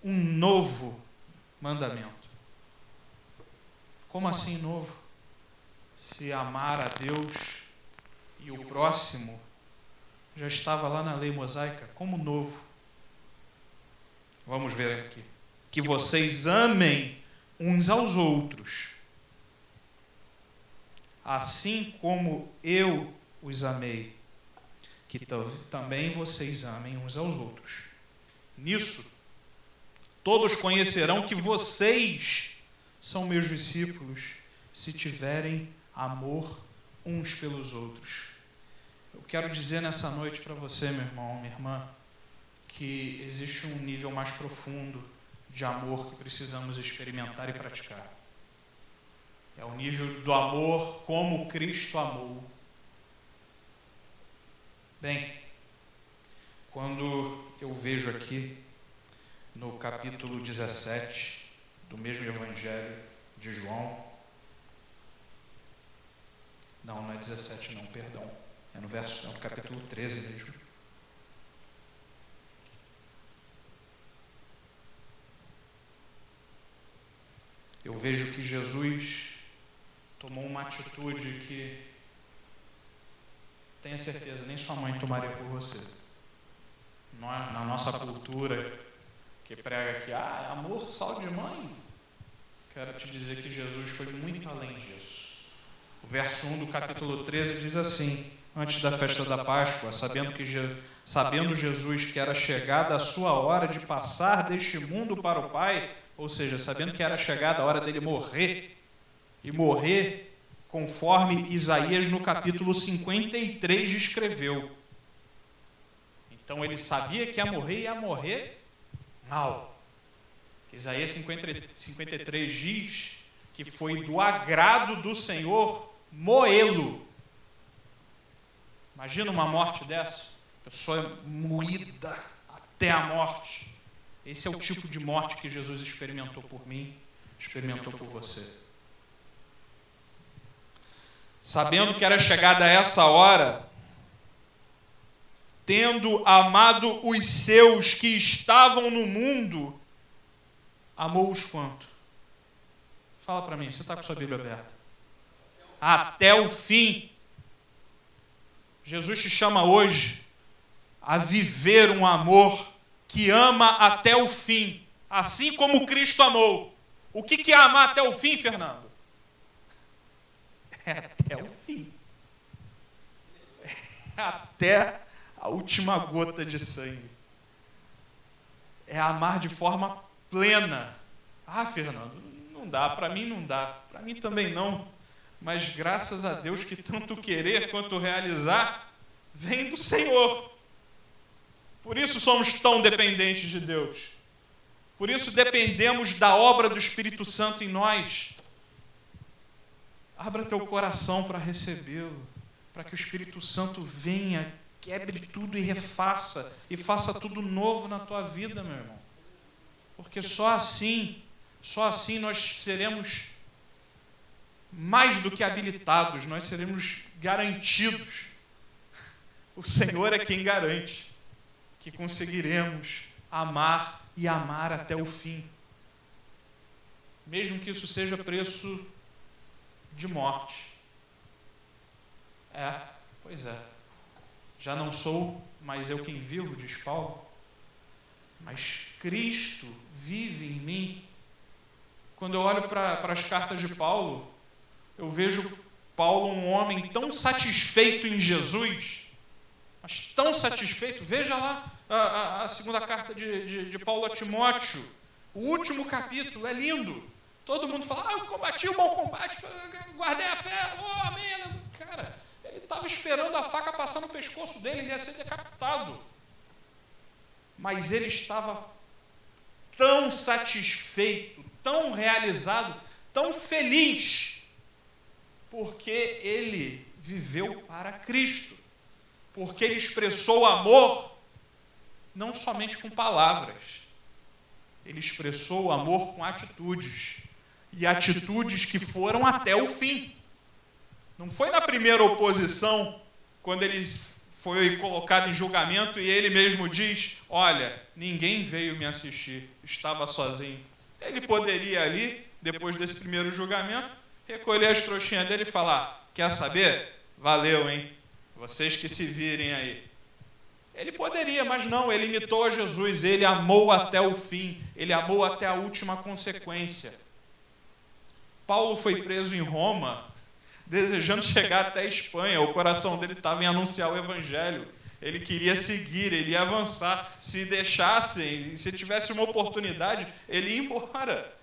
um novo mandamento. Como assim novo? Se amar a Deus e o próximo já estava lá na lei mosaica, como novo? Vamos ver aqui. Que vocês amem uns aos outros, assim como eu os amei, que também vocês amem uns aos outros. Nisso, todos conhecerão que vocês são meus discípulos, se tiverem amor uns pelos outros. Eu quero dizer nessa noite para você, meu irmão, minha irmã, que existe um nível mais profundo de amor que precisamos experimentar e praticar. É o nível do amor como Cristo amou. Bem, quando eu vejo aqui no capítulo 17 do mesmo Evangelho de João, não é 17 não, perdão, é no capítulo 13 mesmo. Eu vejo que Jesus tomou uma atitude que, tenha certeza, nem sua mãe tomaria por você. Na nossa cultura, que prega que amor só de mãe, quero te dizer que Jesus foi muito além disso. O verso 1 do capítulo 13 diz assim: antes da festa da Páscoa, sabendo Jesus que era chegada a sua hora de passar deste mundo para o Pai, ou seja, sabendo que era chegada a hora dele morrer, e morrer conforme Isaías no capítulo 53 descreveu. Então ele sabia que ia morrer mal. Isaías 53 diz que foi do agrado do Senhor moê-lo. Imagina uma morte dessa, a pessoa moída até a morte. Esse é o tipo de morte que Jesus experimentou por mim, experimentou por você. Sabendo que era chegada essa hora, tendo amado os seus que estavam no mundo, amou-os quanto? Fala para mim, você está com sua Bíblia aberta? Até o fim. Jesus te chama hoje a viver um amor que ama até o fim, assim como Cristo amou. O que é amar até o fim, Fernando? É até o fim. É até a última gota de sangue. É amar de forma plena. Ah, Fernando, não dá, para mim não dá, para mim também não. Mas graças a Deus que tanto querer quanto realizar vem do Senhor. Por isso somos tão dependentes de Deus. Por isso dependemos da obra do Espírito Santo em nós. Abra teu coração para recebê-lo, para que o Espírito Santo venha, quebre tudo e refaça, e faça tudo novo na tua vida, meu irmão. Porque só assim nós seremos mais do que habilitados, nós seremos garantidos. O Senhor é quem garante que conseguiremos amar e amar até o fim. Mesmo que isso seja preço de morte. Pois é. Já não sou mais eu quem vivo, diz Paulo, mas Cristo vive em mim. Quando eu olho para as cartas de Paulo, eu vejo Paulo um homem tão satisfeito em Jesus, mas tão satisfeito. Veja lá a segunda carta de Paulo a Timóteo, o último capítulo, é lindo. Todo mundo fala, eu combati o bom combate, guardei a fé, amém. Cara, ele estava esperando a faca passar no pescoço dele, ele ia ser decapitado. Mas ele estava tão satisfeito, tão realizado, tão feliz, porque ele viveu para Cristo, porque ele expressou amor não somente com palavras, ele expressou o amor com atitudes, e atitudes que foram até o fim. Não foi na primeira oposição, quando ele foi colocado em julgamento e ele mesmo diz, olha, ninguém veio me assistir, estava sozinho. Ele poderia ali, depois desse primeiro julgamento, recolher as trouxinhas dele e falar, quer saber? Valeu, hein? Vocês que se virem aí. Ele poderia, mas não, ele imitou a Jesus, ele amou até o fim, ele amou até a última consequência. Paulo foi preso em Roma, desejando chegar até a Espanha, o coração dele estava em anunciar o Evangelho, ele queria seguir, ele ia avançar, se deixassem, se tivesse uma oportunidade, ele ia embora,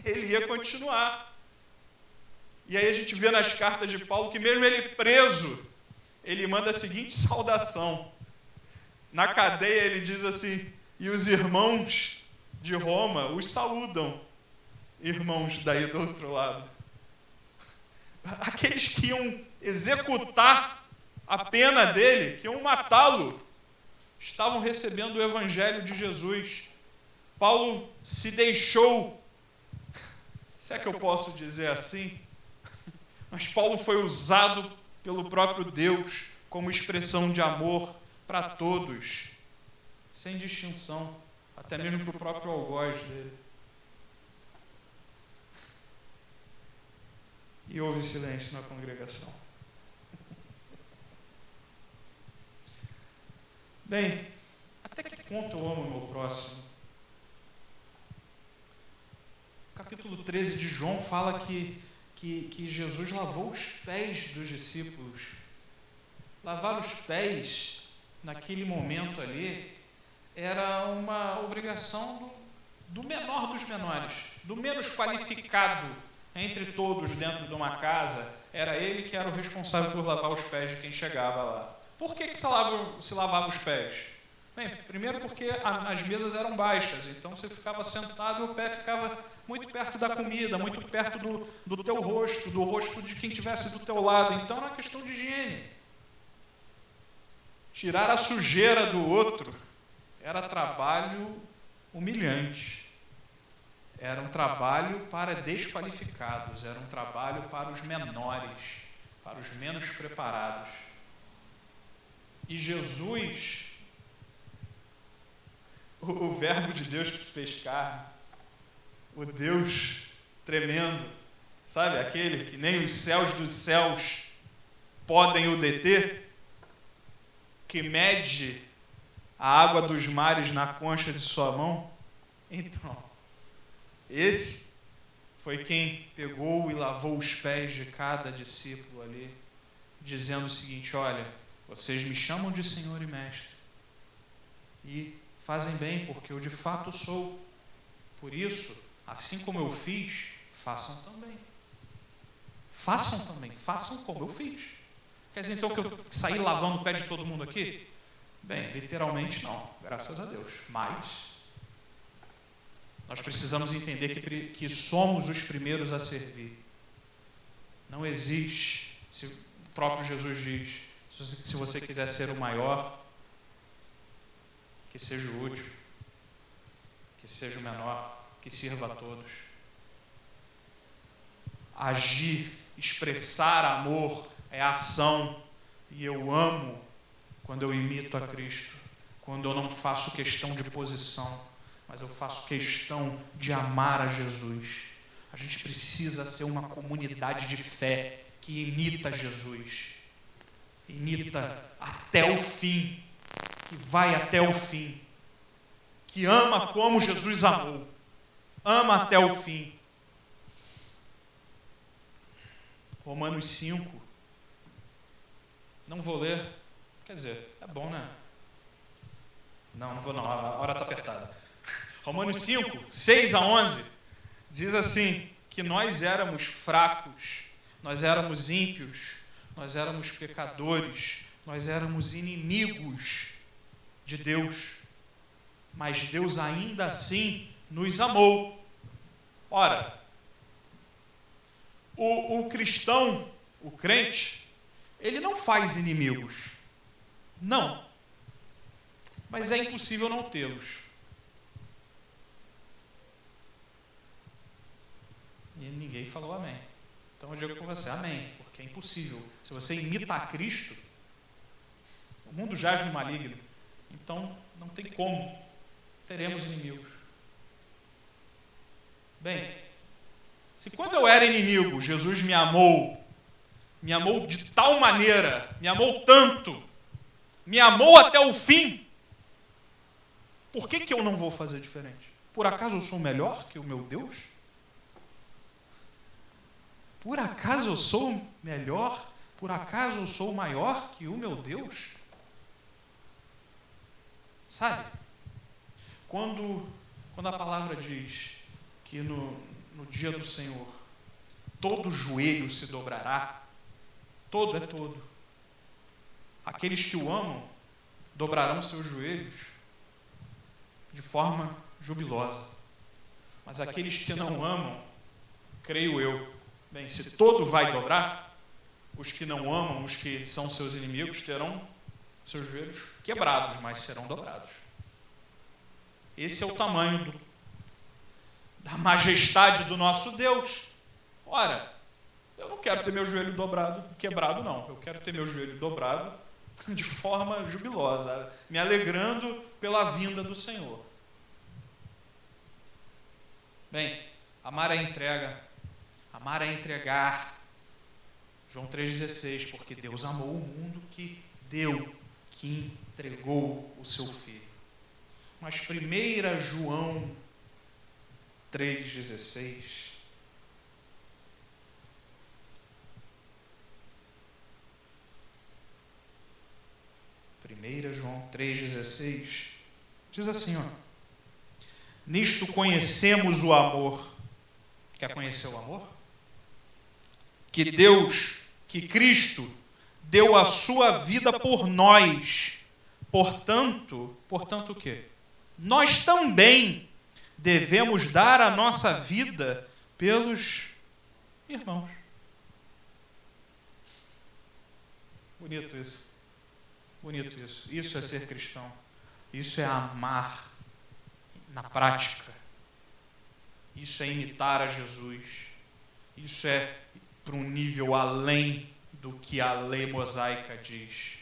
ele ia continuar. E aí a gente vê nas cartas de Paulo que mesmo ele preso, ele manda a seguinte saudação. Na cadeia ele diz assim, e os irmãos de Roma os saúdam, irmãos daí do outro lado. Aqueles que iam executar a pena dele, que iam matá-lo, estavam recebendo o Evangelho de Jesus. Paulo se deixou, se é que eu posso dizer assim, mas Paulo foi usado pelo próprio Deus como expressão de amor para todos, sem distinção, até mesmo para o próprio algoz dele. E houve silêncio na congregação. Bem, até que ponto eu amo o meu próximo? O capítulo 13 de João fala que Jesus lavou os pés dos discípulos. Lavar os pés, naquele momento ali, era uma obrigação do menor dos menores, do menos qualificado entre todos dentro de uma casa, era ele que era o responsável por lavar os pés de quem chegava lá. Por que se lavava os pés? Bem, primeiro porque as mesas eram baixas, então você ficava sentado e o pé ficava muito perto da comida, muito perto do teu rosto, do rosto de quem estivesse do teu lado. Então era uma questão de higiene. Tirar a sujeira do outro era trabalho humilhante. era um trabalho para desqualificados, era um trabalho para os menores, para os menos preparados. E Jesus, o Verbo de Deus que se fez carne, o Deus tremendo, sabe, aquele que nem os céus dos céus podem o deter, que mede a água dos mares na concha de sua mão. Então, esse foi quem pegou e lavou os pés de cada discípulo ali, dizendo o seguinte: olha, vocês me chamam de Senhor e Mestre, e fazem bem, porque eu de fato sou. Por isso, assim como eu fiz, façam também. Façam também, façam como eu fiz. Quer dizer, então, que eu saí lavando o pé de todo mundo aqui? Bem, literalmente não, graças a Deus. Mas nós precisamos entender que somos os primeiros a servir. Não existe, se o próprio Jesus diz, se você quiser ser o maior, que seja o último, que seja o menor, que sirva a todos. Agir, expressar amor é ação, e eu amo quando eu imito a Cristo, quando eu não faço questão de posição, mas eu faço questão de amar a Jesus. A gente precisa ser uma comunidade de fé que imita Jesus, imita até o fim, que vai até o fim, que ama como Jesus amou, ama até o fim. Romanos 5, não vou ler, quer dizer, é bom, né? Não vou não, a hora está apertada. Romanos 5, 6 a 11, diz assim, que nós éramos fracos, nós éramos ímpios, nós éramos pecadores, nós éramos inimigos de Deus, mas Deus ainda assim nos amou. Ora, o cristão, o crente, ele não faz inimigos. Não. Mas é impossível não tê-los. E ninguém falou amém. Então eu digo com você, amém, porque é impossível. Se você imita a Cristo, o mundo jaz no maligno. Então não tem como. Teremos inimigos. Bem, se quando eu era inimigo, Jesus me amou de tal maneira, me amou tanto, me amou até o fim, por que eu não vou fazer diferente? Por acaso eu sou melhor que o meu Deus? Por acaso eu sou melhor? Por acaso eu sou maior que o meu Deus? Sabe? Quando a palavra diz que no dia do Senhor todo joelho se dobrará, todo é todo. Aqueles que o amam dobrarão seus joelhos de forma jubilosa. Mas aqueles que não amam, creio eu, bem, se todo vai dobrar, os que não amam, os que são seus inimigos, terão seus joelhos quebrados, mas serão dobrados. Esse é o tamanho da majestade do nosso Deus. Ora, eu não quero ter meu joelho quebrado não. Eu quero ter meu joelho dobrado de forma jubilosa, me alegrando pela vinda do Senhor. Bem, amar é entrega, amar é entregar. João 3,16, porque Deus amou o mundo que deu, que entregou o seu Filho. Mas 1 João 3,16, João 3,16, diz assim, ó: nisto conhecemos o amor. Quer conhecer o amor? Que Cristo deu a sua vida por nós. Portanto o quê? Nós também devemos dar a nossa vida pelos irmãos. Bonito isso. Bonito isso. Isso é ser cristão. Isso é amar na prática. Isso é imitar a Jesus. Isso é para um nível além do que a lei mosaica diz.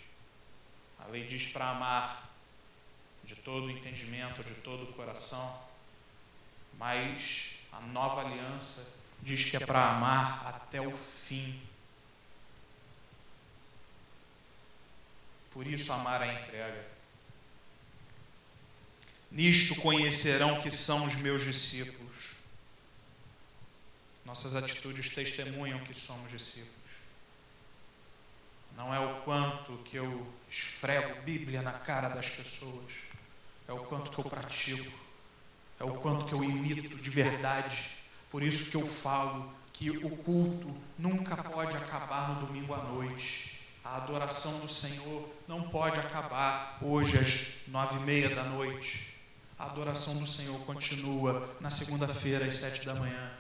A lei diz para amar de todo o entendimento, de todo o coração, mas a nova aliança diz que é para amar até o fim. Por isso amar a entrega. Nisto conhecerão que são os meus discípulos. Nossas atitudes testemunham que somos discípulos. Não é o quanto que eu esfrego Bíblia na cara das pessoas, é o quanto que eu pratico, é o quanto que eu imito de verdade. Por isso que eu falo que o culto nunca pode acabar no domingo à noite. A adoração do Senhor não pode acabar hoje às 9h30 da noite. A adoração do Senhor continua na segunda-feira às 7 da manhã.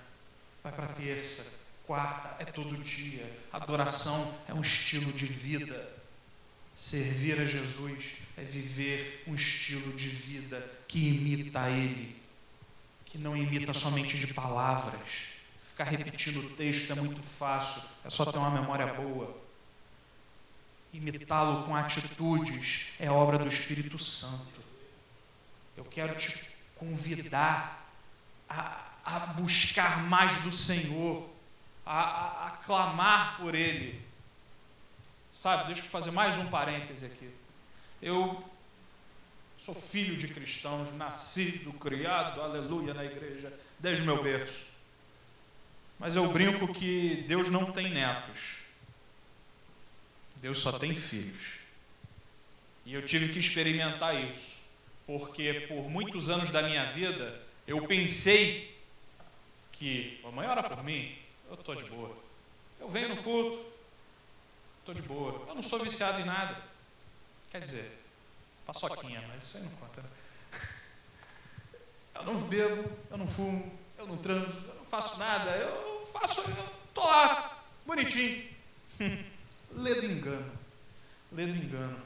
Vai para terça, quarta, é todo dia. Adoração é um estilo de vida. Servir a Jesus é viver um estilo de vida que imita a Ele, que não imita somente de palavras. Ficar repetindo o texto é muito fácil, é só ter uma memória boa. Imitá-lo com atitudes é obra do Espírito Santo. Eu quero te convidar a buscar mais do Senhor, a clamar por Ele. Sabe, deixa eu fazer mais um parêntese aqui. Eu sou filho de cristãos, nascido, criado, aleluia, na igreja, desde o meu berço. Mas eu brinco que Deus não tem netos. Deus só tem filhos. E eu tive que experimentar isso. Porque por muitos anos da minha vida, eu pensei que a mãe ora por mim, eu estou de boa. Eu venho no culto, estou de boa. Eu não sou viciado em nada. Quer dizer, paçoquinha, mas isso aí não conta. Eu não bebo, eu não fumo, eu não transo, eu não faço nada. Eu estou lá, bonitinho. Lê do engano.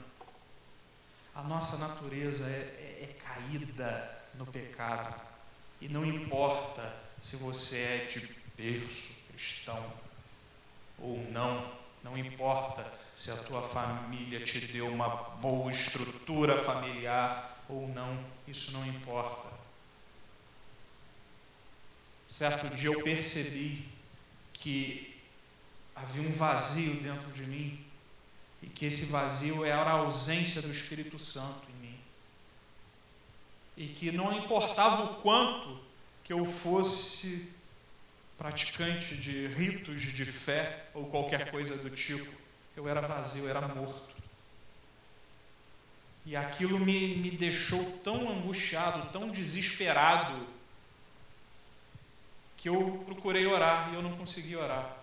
A nossa natureza é caída no pecado. E não importa se você é de berço cristão ou não. Não importa se a tua família te deu uma boa estrutura familiar ou não. Isso não importa. Certo dia eu percebi que havia um vazio dentro de mim e que esse vazio era a ausência do Espírito Santo em mim. E que não importava o quanto que eu fosse praticante de ritos de fé ou qualquer coisa do tipo, eu era vazio, eu era morto. E aquilo me deixou tão angustiado, tão desesperado, que eu procurei orar e eu não consegui orar.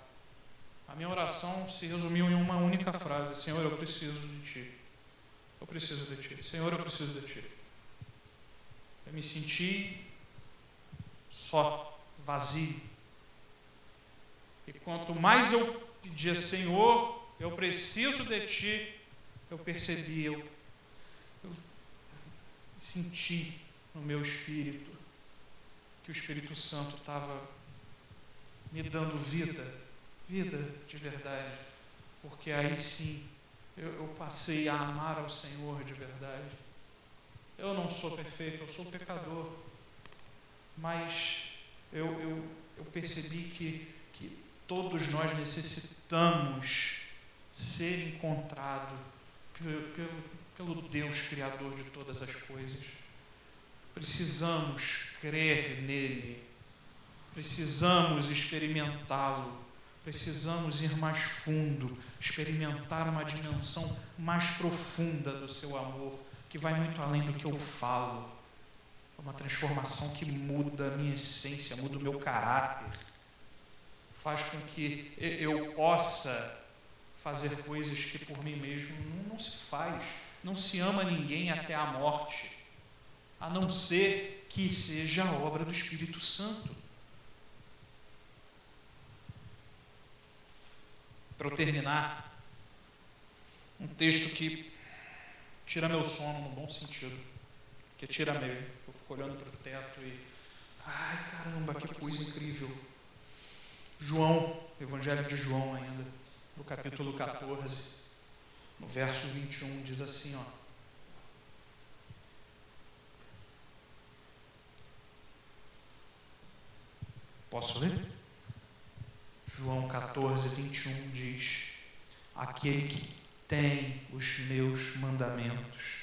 A minha oração se resumiu em uma única frase: Senhor, eu preciso de Ti. Eu preciso de Ti. Senhor, eu preciso de Ti. Eu me senti só, vazio. E quanto mais eu pedia, Senhor, eu preciso de Ti, eu percebi, eu senti no meu espírito que o Espírito Santo estava me dando vida de verdade, porque aí sim eu passei a amar ao Senhor de verdade. Eu não sou perfeito, eu sou pecador, mas eu percebi que todos nós necessitamos ser encontrados pelo Deus Criador de todas as coisas. Precisamos crer nele, precisamos experimentá-lo, precisamos ir mais fundo, experimentar uma dimensão mais profunda do seu amor, que vai muito além do que eu falo. É uma transformação que muda a minha essência, muda o meu caráter, faz com que eu possa fazer coisas que por mim mesmo não se faz. Não se ama ninguém até a morte, a não ser que seja a obra do Espírito Santo. Para eu terminar, um texto que tira meu sono no bom sentido, que tira mesmo. Eu fico olhando para o teto e Ai, caramba, que coisa incrível. João, Evangelho de João ainda, no capítulo 14, no verso 21, diz assim, ó. Posso ler? João 14, 21 diz: aquele que tem os meus mandamentos.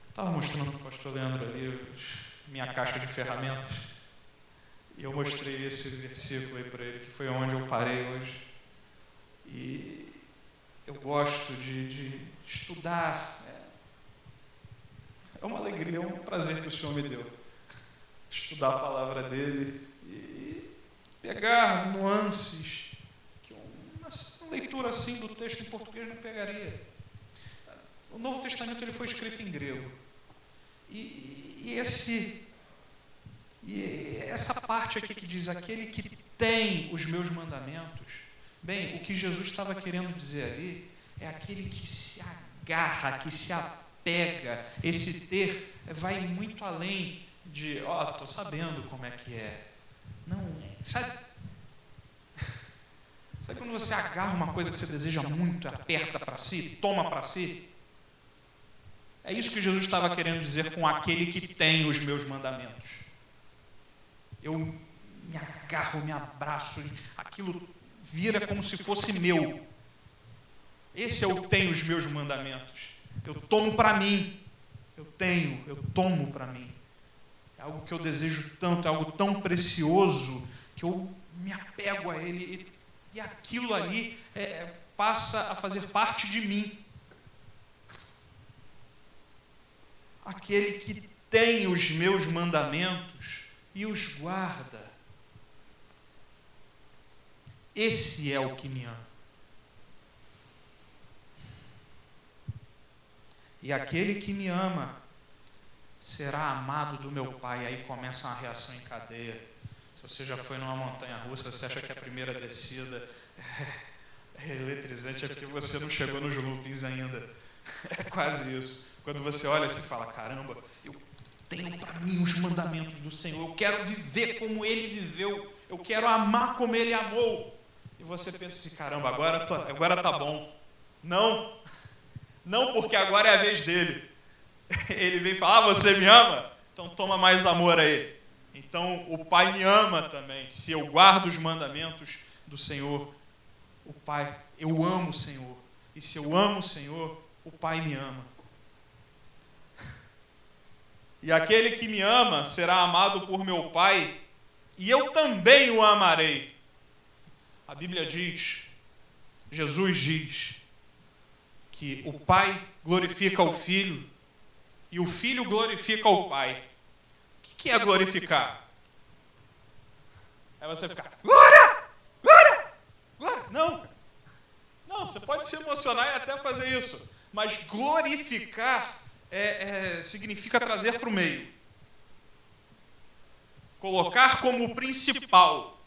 Estava mostrando para o pastor Leandro ali minha caixa de ferramentas. E eu mostrei esse versículo aí para ele, que foi onde eu parei hoje. E eu gosto de estudar. É uma alegria, é um prazer que o Senhor me deu. Estudar a palavra dele e pegar nuances que uma leitura assim do texto em português não pegaria. O Novo Testamento ele foi escrito em grego. E essa parte aqui que diz aquele que tem os meus mandamentos, bem, o que Jesus estava querendo dizer ali é aquele que se agarra, que se apega. Esse ter vai muito além de, estou sabendo como é que é. Não, sabe quando você agarra uma coisa que você deseja muito, aperta para si, toma para si? É isso que Jesus estava querendo dizer com aquele que tem os meus mandamentos. Eu me agarro, me abraço, aquilo vira como se fosse meu. Esse eu tenho os meus mandamentos. Eu tomo para mim. Eu tomo para mim. É algo que eu desejo tanto, é algo tão precioso que eu me apego a ele e aquilo ali passa a fazer parte de mim. Aquele que tem os meus mandamentos e os guarda. Esse é o que me ama. E aquele que me ama será amado do meu Pai. Aí começa uma reação em cadeia. Se você já foi numa montanha-russa, você acha que a primeira descida é eletrizante, é porque você não chegou nos loopings ainda. É quase isso. Quando você olha, você fala, caramba, eu tenho para mim os mandamentos do Senhor, eu quero viver como Ele viveu, eu quero amar como Ele amou. E você pensa assim, caramba, agora tá bom. Não porque agora é a vez dele. Ele vem falar, você me ama? Então toma mais amor aí. Então o Pai me ama também. Se eu guardo os mandamentos do Senhor, o Pai, eu amo o Senhor. E se eu amo o Senhor, o Pai me ama. E aquele que me ama será amado por meu Pai, e eu também o amarei. A Bíblia diz, Jesus diz, que o Pai glorifica o Filho, e o Filho glorifica o Pai. O que é glorificar? É você ficar, glória, glória, glória. Não, você pode se emocionar e até fazer isso, mas glorificar significa trazer para o meio. Colocar como principal.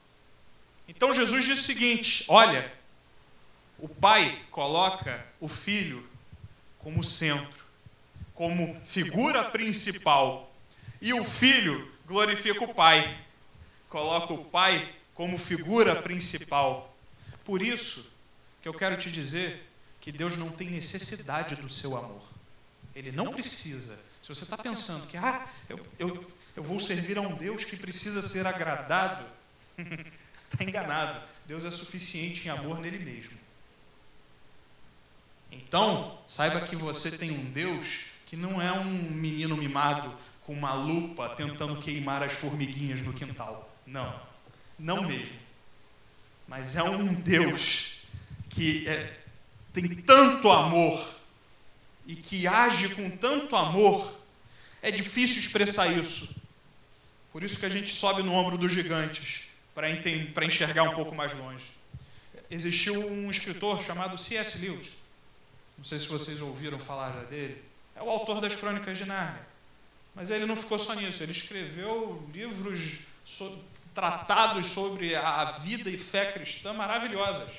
Então Jesus diz o seguinte, olha, o Pai coloca o Filho como centro, como figura principal. E o Filho glorifica o Pai, coloca o Pai como figura principal. Por isso que eu quero te dizer que Deus não tem necessidade do seu amor. Ele não precisa. Se você está pensando que eu vou servir a um Deus que precisa ser agradado, está enganado. Deus é suficiente em amor nele mesmo. Então, saiba que você tem um Deus que não é um menino mimado com uma lupa tentando queimar as formiguinhas no quintal. Não mesmo. Mas é um Deus que tem tanto amor e que age com tanto amor, é difícil expressar isso. Por isso que a gente sobe no ombro dos gigantes, para enxergar um pouco mais longe. Existiu um escritor chamado C.S. Lewis, não sei se vocês ouviram falar já dele, é o autor das Crônicas de Nárnia. Mas ele não ficou só nisso, ele escreveu livros, tratados sobre a vida e fé cristã maravilhosas.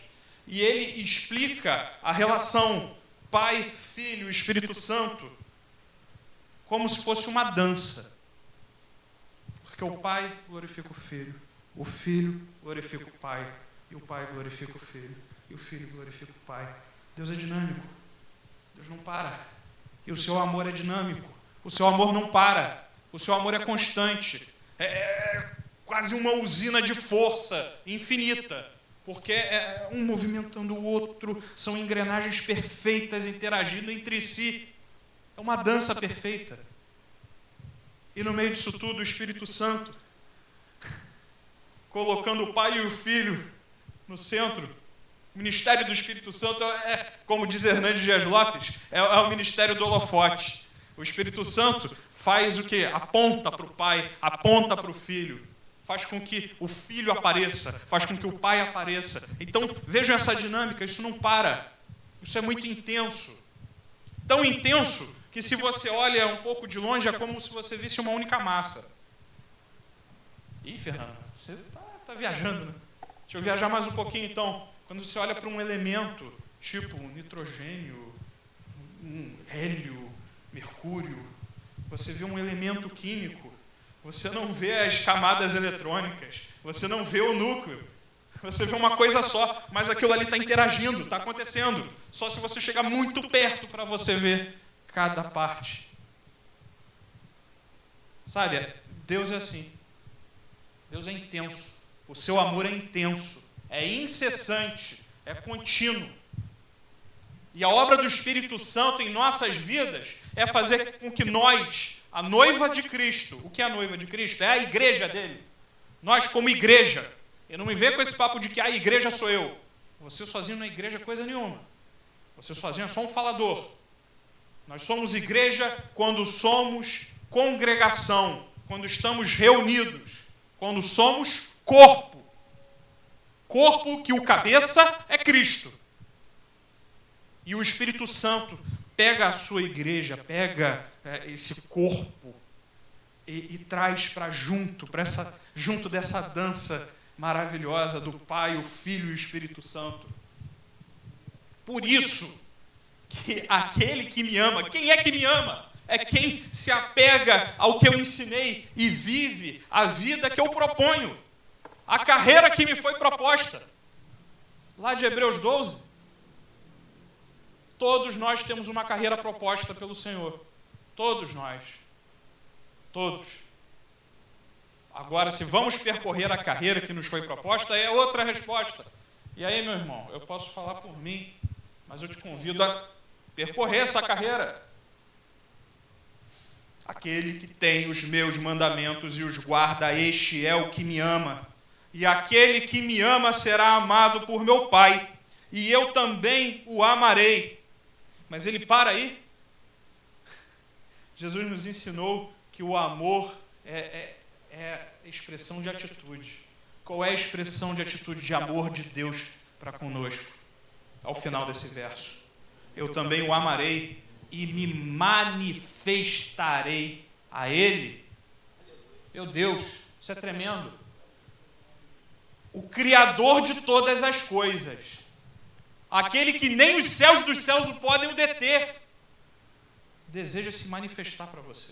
E ele explica a relação Pai, Filho e Espírito Santo como se fosse uma dança. Porque o Pai glorifica o Filho glorifica o Pai, e o Pai glorifica o Filho, e o Filho glorifica o Pai. Deus é dinâmico. Deus não para. E o seu amor é dinâmico. O seu amor não para. O seu amor é constante. É quase uma usina de força infinita. Porque é um movimentando o outro, são engrenagens perfeitas interagindo entre si. É uma dança perfeita. E no meio disso tudo, o Espírito Santo, colocando o Pai e o Filho no centro. O ministério do Espírito Santo é, como diz Hernandes Dias Lopes, é o ministério do holofote. O Espírito Santo faz o quê? Aponta para o Pai, aponta para o Filho. Faz com que o Filho apareça, faz com que o Pai apareça. Então, vejam essa dinâmica, isso não para. Isso é muito intenso. Tão intenso que se você olha um pouco de longe, é como se você visse uma única massa. Ih, Fernando, você está viajando, né? Deixa eu viajar mais um pouquinho, então. Quando você olha para um elemento, tipo nitrogênio, hélio, mercúrio, você vê um elemento químico, você não vê as camadas eletrônicas, você não vê o núcleo, você vê uma coisa só, mas aquilo ali está interagindo, está acontecendo. Só se você chegar muito perto para você ver cada parte. Sabe, Deus é assim. Deus é intenso. O seu amor é intenso, é incessante, é contínuo. E a obra do Espírito Santo em nossas vidas é fazer com que nós, a noiva de Cristo, o que é a noiva de Cristo? É a igreja dele. Nós como igreja. E não me vê com esse papo de que a igreja sou eu. Você sozinho na igreja é coisa nenhuma. Você sozinho é só um falador. Nós somos igreja quando somos congregação, quando estamos reunidos, quando somos corpo. Corpo que o cabeça é Cristo. E o Espírito Santo pega a sua igreja, pega esse corpo e traz para junto dessa dança maravilhosa do Pai, o Filho e o Espírito Santo. Por isso que aquele que me ama, quem é que me ama? É quem se apega ao que eu ensinei e vive a vida que eu proponho. A carreira que me foi proposta. Lá de Hebreus 12. Todos nós temos uma carreira proposta pelo Senhor. Todos nós. Todos. Agora, se vamos percorrer a carreira que nos foi proposta, é outra resposta. E aí, meu irmão, eu posso falar por mim, mas eu te convido a percorrer essa carreira. Aquele que tem os meus mandamentos e os guarda, este é o que me ama. E aquele que me ama será amado por meu Pai, e eu também o amarei. Mas ele para aí. Jesus nos ensinou que o amor é expressão de atitude. Qual é a expressão de atitude de amor de Deus para conosco? Ao final desse verso. Eu também o amarei e me manifestarei a Ele. Meu Deus, isso é tremendo. O Criador de todas as coisas. Aquele que nem os céus dos céus o podem o deter. Deseja se manifestar para você.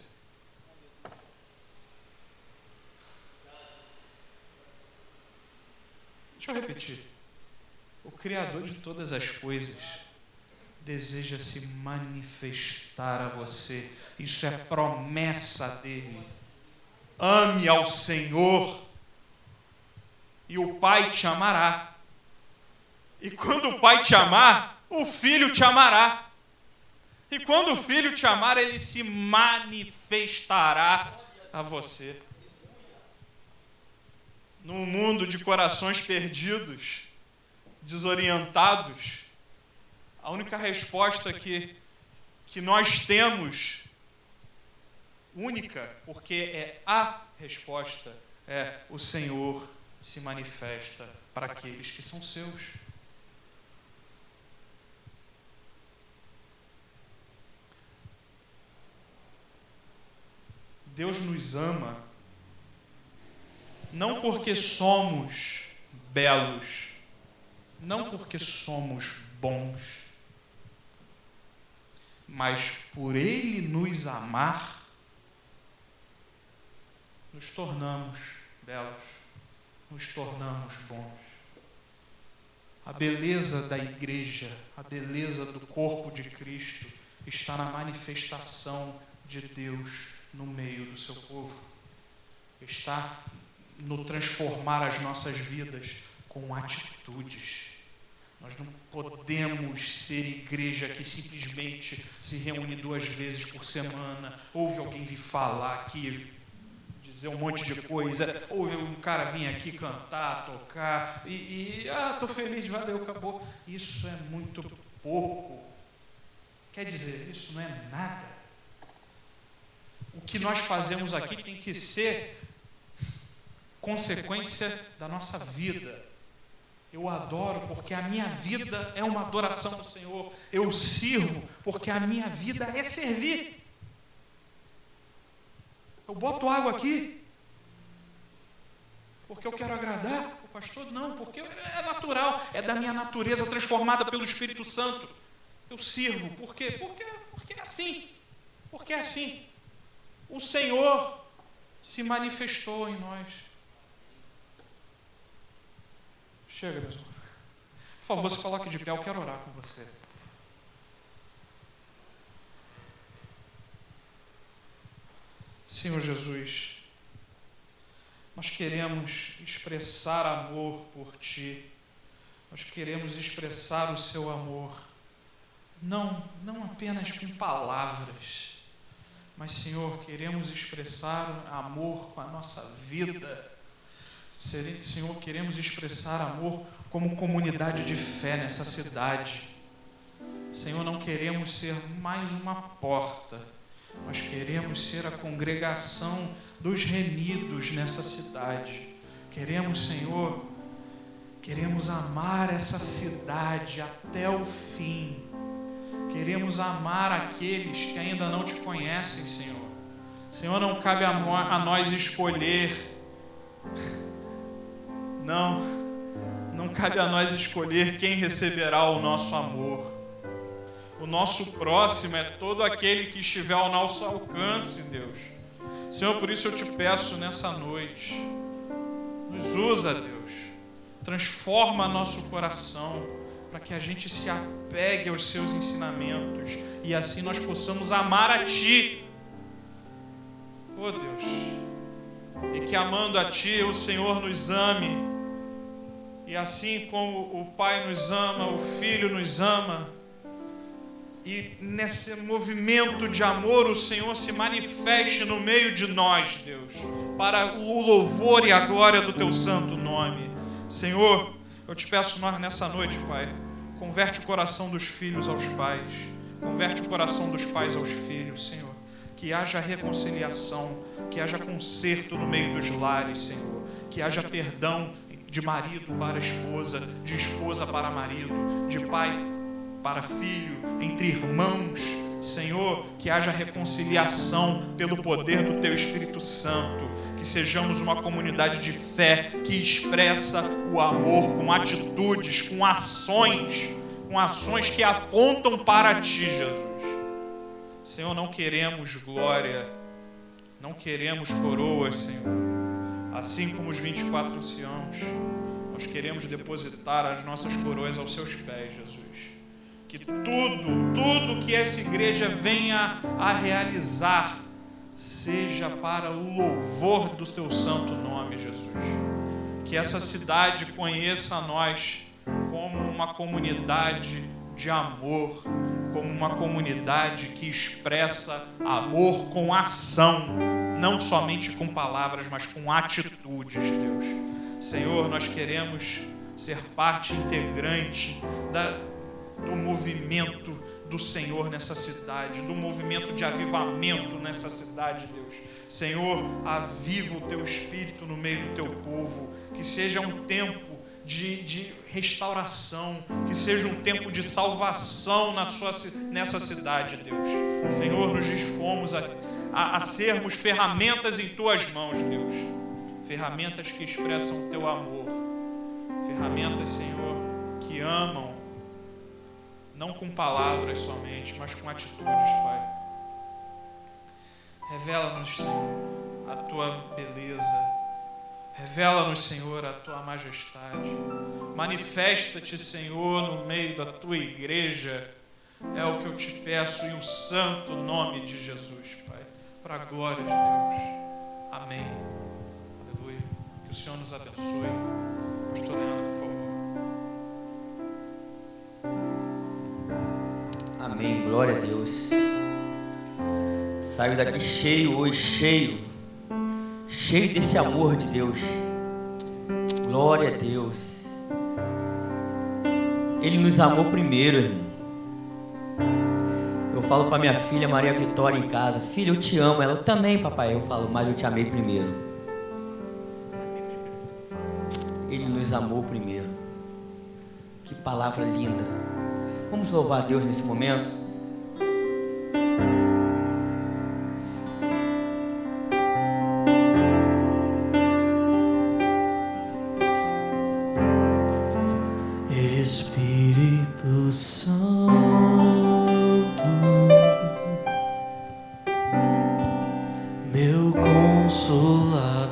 Deixa eu repetir. O Criador de todas as coisas deseja se manifestar a você. Isso é promessa dele. Ame ao Senhor e o Pai te amará. E quando o Pai te amar, o Filho te amará. E quando o Filho te amar, ele se manifestará a você. Num mundo de corações perdidos, desorientados, a única resposta que nós temos, única, porque é a resposta, é o Senhor se manifesta para aqueles que são seus. Deus nos ama não porque somos belos, não porque somos bons, mas por Ele nos amar, nos tornamos belos, nos tornamos bons. A beleza da igreja, a beleza do corpo de Cristo está na manifestação de Deus no meio do seu povo. Está no transformar as nossas vidas com atitudes. Nós não podemos ser igreja que simplesmente se reúne 2 vezes por semana, ouve alguém vir falar aqui, dizer um monte de coisa, ouve um cara vir aqui cantar, tocar, tô feliz, valeu, acabou. Isso é muito pouco. Quer dizer, isso não é nada. O que nós fazemos aqui tem que ser consequência da nossa vida. Eu adoro porque a minha vida é uma adoração ao Senhor. Eu sirvo porque a minha vida é servir. Eu boto água aqui porque eu quero agradar o pastor? Não, porque é natural, é da minha natureza transformada pelo Espírito Santo. Eu sirvo, por quê? Porque é assim. Porque é assim. O Senhor se manifestou em nós. Chega, meus irmãos. Por favor, se coloque de pé, eu quero orar com você. Senhor Jesus, nós queremos expressar amor por Ti. Nós queremos expressar o Seu amor, não apenas com palavras, mas, Senhor, queremos expressar amor com a nossa vida. Senhor, queremos expressar amor como comunidade de fé nessa cidade. Senhor, não queremos ser mais uma porta, nós queremos ser a congregação dos remidos nessa cidade. Queremos, Senhor, queremos amar essa cidade até o fim. Queremos amar aqueles que ainda não Te conhecem, Senhor. Senhor, não cabe a nós escolher. Não cabe a nós escolher quem receberá o nosso amor. O nosso próximo é todo aquele que estiver ao nosso alcance, Deus. Senhor, por isso eu Te peço nessa noite, nos usa, Deus. Transforma nosso coração para que a gente se apegue aos Seus ensinamentos e assim nós possamos amar a Ti. Oh, Deus. E que amando a Ti, o Senhor nos ame. E assim como o Pai nos ama, o Filho nos ama, e nesse movimento de amor o Senhor se manifeste no meio de nós, Deus, para o louvor e a glória do Teu santo nome. Senhor, eu Te peço nessa noite, Pai, converte o coração dos filhos aos pais, converte o coração dos pais aos filhos, Senhor, que haja reconciliação, que haja conserto no meio dos lares, Senhor, que haja perdão de marido para esposa, de esposa para marido, de pai para filho, entre irmãos. Senhor, que haja reconciliação pelo poder do Teu Espírito Santo, que sejamos uma comunidade de fé que expressa o amor com atitudes, com ações que apontam para Ti, Jesus. Senhor, não queremos glória, não queremos coroas, Senhor. Assim como os 24 anciãos, nós queremos depositar as nossas coroas aos Seus pés, Jesus. Que tudo que essa igreja venha a realizar seja para o louvor do Teu santo nome, Jesus. Que essa cidade conheça a nós como uma comunidade de amor, como uma comunidade que expressa amor com ação, não somente com palavras, mas com atitudes, Deus. Senhor, nós queremos ser parte integrante do movimento do Senhor nessa cidade, do movimento de avivamento nessa cidade, Deus. Senhor, aviva o Teu Espírito no meio do Teu povo, que seja um tempo de restauração, que seja um tempo de salvação nessa cidade, Deus. Senhor, nos dispomos a sermos ferramentas em Tuas mãos, Deus. Ferramentas que expressam o Teu amor. Ferramentas, Senhor, que amam, não com palavras somente, mas com atitudes, Pai. Revela-nos, Senhor, a tua beleza. Revela-nos, Senhor, a tua majestade. Manifesta-te, Senhor, no meio da tua igreja. É o que eu te peço em um santo nome de Jesus, Pai. Para a glória de Deus. Amém. Aleluia. Que o Senhor nos abençoe. Pastor Leandro, por favor. Amém. Glória a Deus. Saio daqui cheio hoje, cheio desse amor de Deus. Glória a Deus. Ele nos amou primeiro, irmão. Eu falo para minha filha Maria Vitória em casa: filha, eu te amo. Ela: eu também, papai. Eu falo: mas eu te amei primeiro. Ele nos amou primeiro. Que palavra linda. Vamos louvar a Deus nesse momento. Espírito Santo, meu Consolador,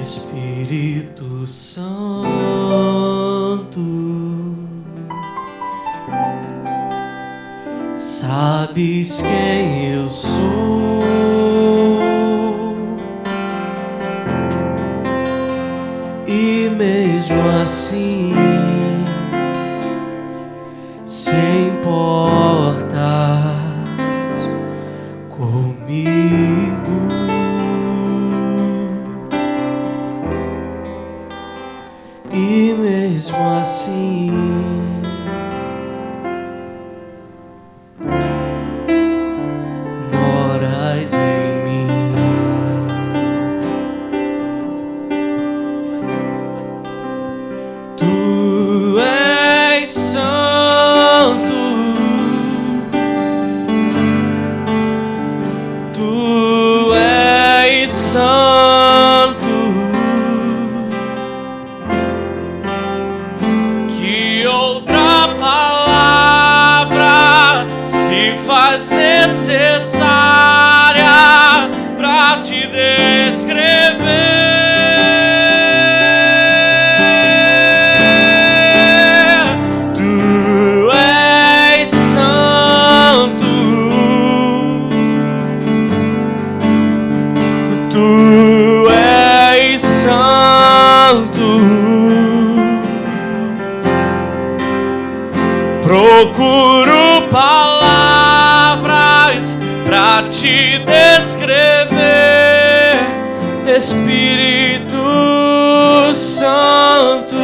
Espírito Santo, sabes quem eu sou. E mesmo assim, se importas comigo, e mesmo assim, moras em mim. Tu és santo, tu és santo, que outra palavra se faz necessária para te descrever. Tu és santo, procuro palavras pra te descrever, Espírito Santo.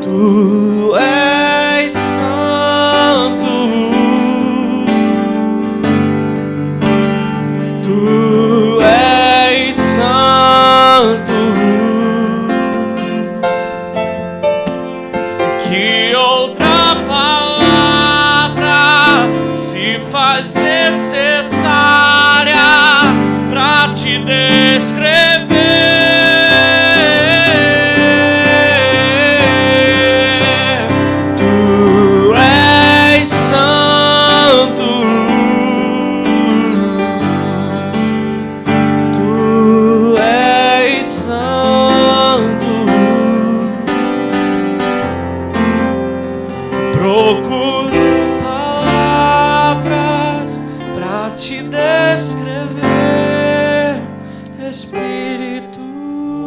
Tu és santo, tu és santo, que outra palavra se faz necessária pra te descrever. Tu és santo, tu és santo, procuro palavras pra te descrever, Espírito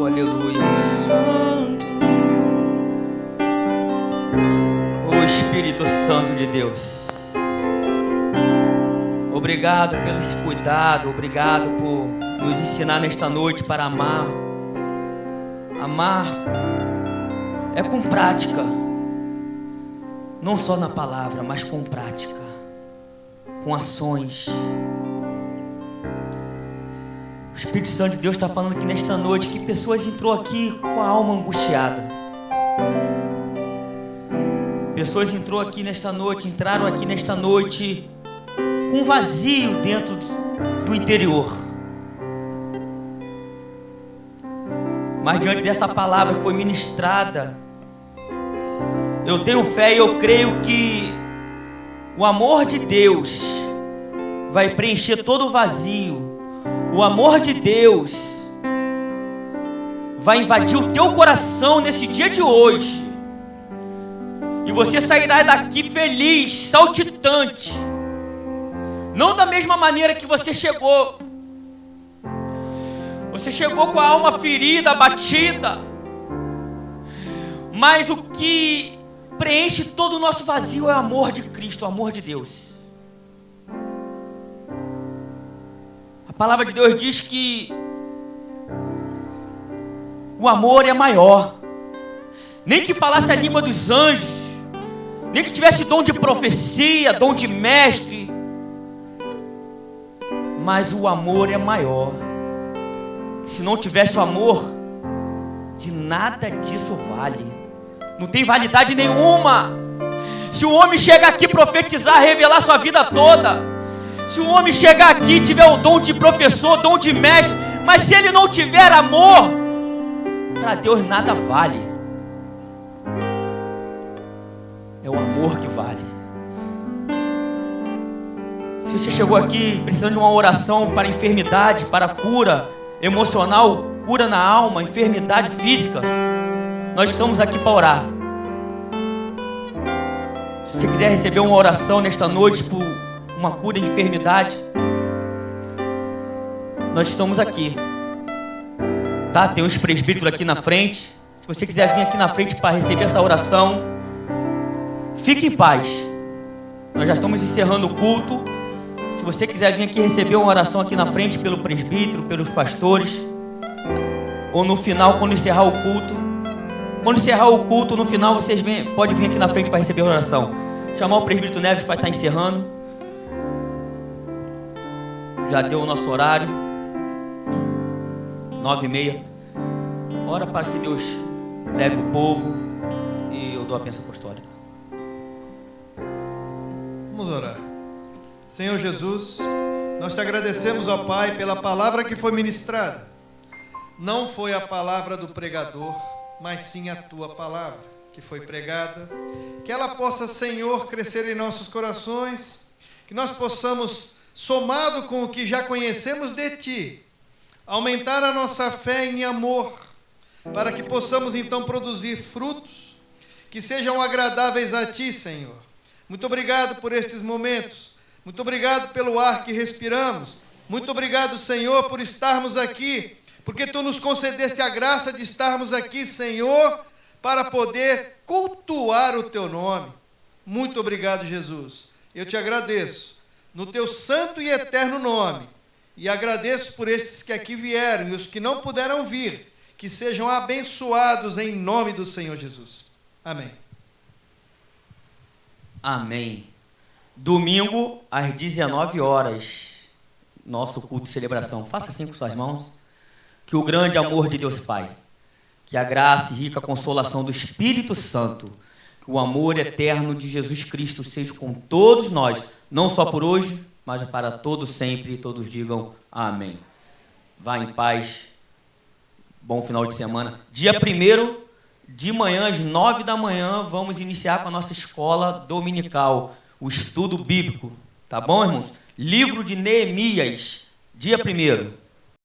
Aleluia. Santo. Ô Espírito Santo de Deus, obrigado pelo esse cuidado, obrigado por nos ensinar nesta noite para amar. Amar é com prática, não só na palavra, mas com prática, com ações. O Espírito Santo de Deus está falando aqui nesta noite que pessoas entrou aqui com a alma angustiada. Pessoas entraram aqui nesta noite com um vazio dentro do interior. Mas diante dessa palavra que foi ministrada, Eu tenho fé e eu creio que o amor de Deus vai preencher todo o vazio. O amor de Deus vai invadir o teu coração nesse dia de hoje. E você sairá daqui feliz, saltitante. Não da mesma maneira que você chegou. Você chegou com a alma ferida, abatida. Mas o que preenche todo o nosso vazio é o amor de Cristo, o amor de Deus. A palavra de Deus diz que o amor é maior. Nem que falasse a língua dos anjos, nem que tivesse dom de profecia, dom de mestre, mas o amor é maior. Se não tivesse o amor, de nada disso vale. Não tem validade nenhuma. Se o homem chegar aqui profetizar, revelar sua vida toda, se o homem chegar aqui e tiver o dom de professor, dom de mestre, mas se ele não tiver amor, para Deus nada vale. É o amor que vale. Se você chegou aqui precisando de uma oração para enfermidade, para cura emocional, cura na alma, enfermidade física, nós estamos aqui para orar. Se você quiser receber uma oração nesta noite por uma cura de enfermidade, nós estamos aqui, tá? Tem uns presbíteros aqui na frente. Se você quiser vir aqui na frente para receber essa oração, fique em paz. Nós já estamos encerrando o culto. Se você quiser vir aqui receber uma oração aqui na frente pelo presbítero, pelos pastores, ou no final, quando encerrar o culto. Quando encerrar o culto, no final, vocês podem vir aqui na frente para receber a oração. Chamar o presbítero Neves para estar encerrando. Já deu o nosso horário. 9h30. Ora para que Deus leve o povo e eu dou a bênção apostólica. Vamos orar. Senhor Jesus, nós te agradecemos, ó Pai, pela palavra que foi ministrada. Não foi a palavra do pregador, mas sim a tua palavra que foi pregada. Que ela possa, Senhor, crescer em nossos corações, que nós possamos, somado com o que já conhecemos de ti, aumentar a nossa fé em amor, para que possamos então produzir frutos que sejam agradáveis a ti, Senhor. Muito obrigado por estes momentos. Muito obrigado pelo ar que respiramos. Muito obrigado, Senhor, por estarmos aqui, porque tu nos concedeste a graça de estarmos aqui, Senhor, para poder cultuar o teu nome. Muito obrigado, Jesus. Eu te agradeço no teu santo e eterno nome. E agradeço por estes que aqui vieram e os que não puderam vir, que sejam abençoados em nome do Senhor Jesus. Amém. Amém. Domingo, às 19 horas, nosso culto de celebração. Faça assim com suas mãos. Que o grande amor de Deus Pai, que a graça e rica consolação do Espírito Santo, que o amor eterno de Jesus Cristo seja com todos nós, não só por hoje, mas para todos sempre, e todos digam amém. Vá em paz. Bom final de semana. Dia 1º, de manhã, às 9 da manhã, vamos iniciar com a nossa escola dominical, o estudo bíblico. Tá bom, irmãos? Livro de Neemias, dia 1º.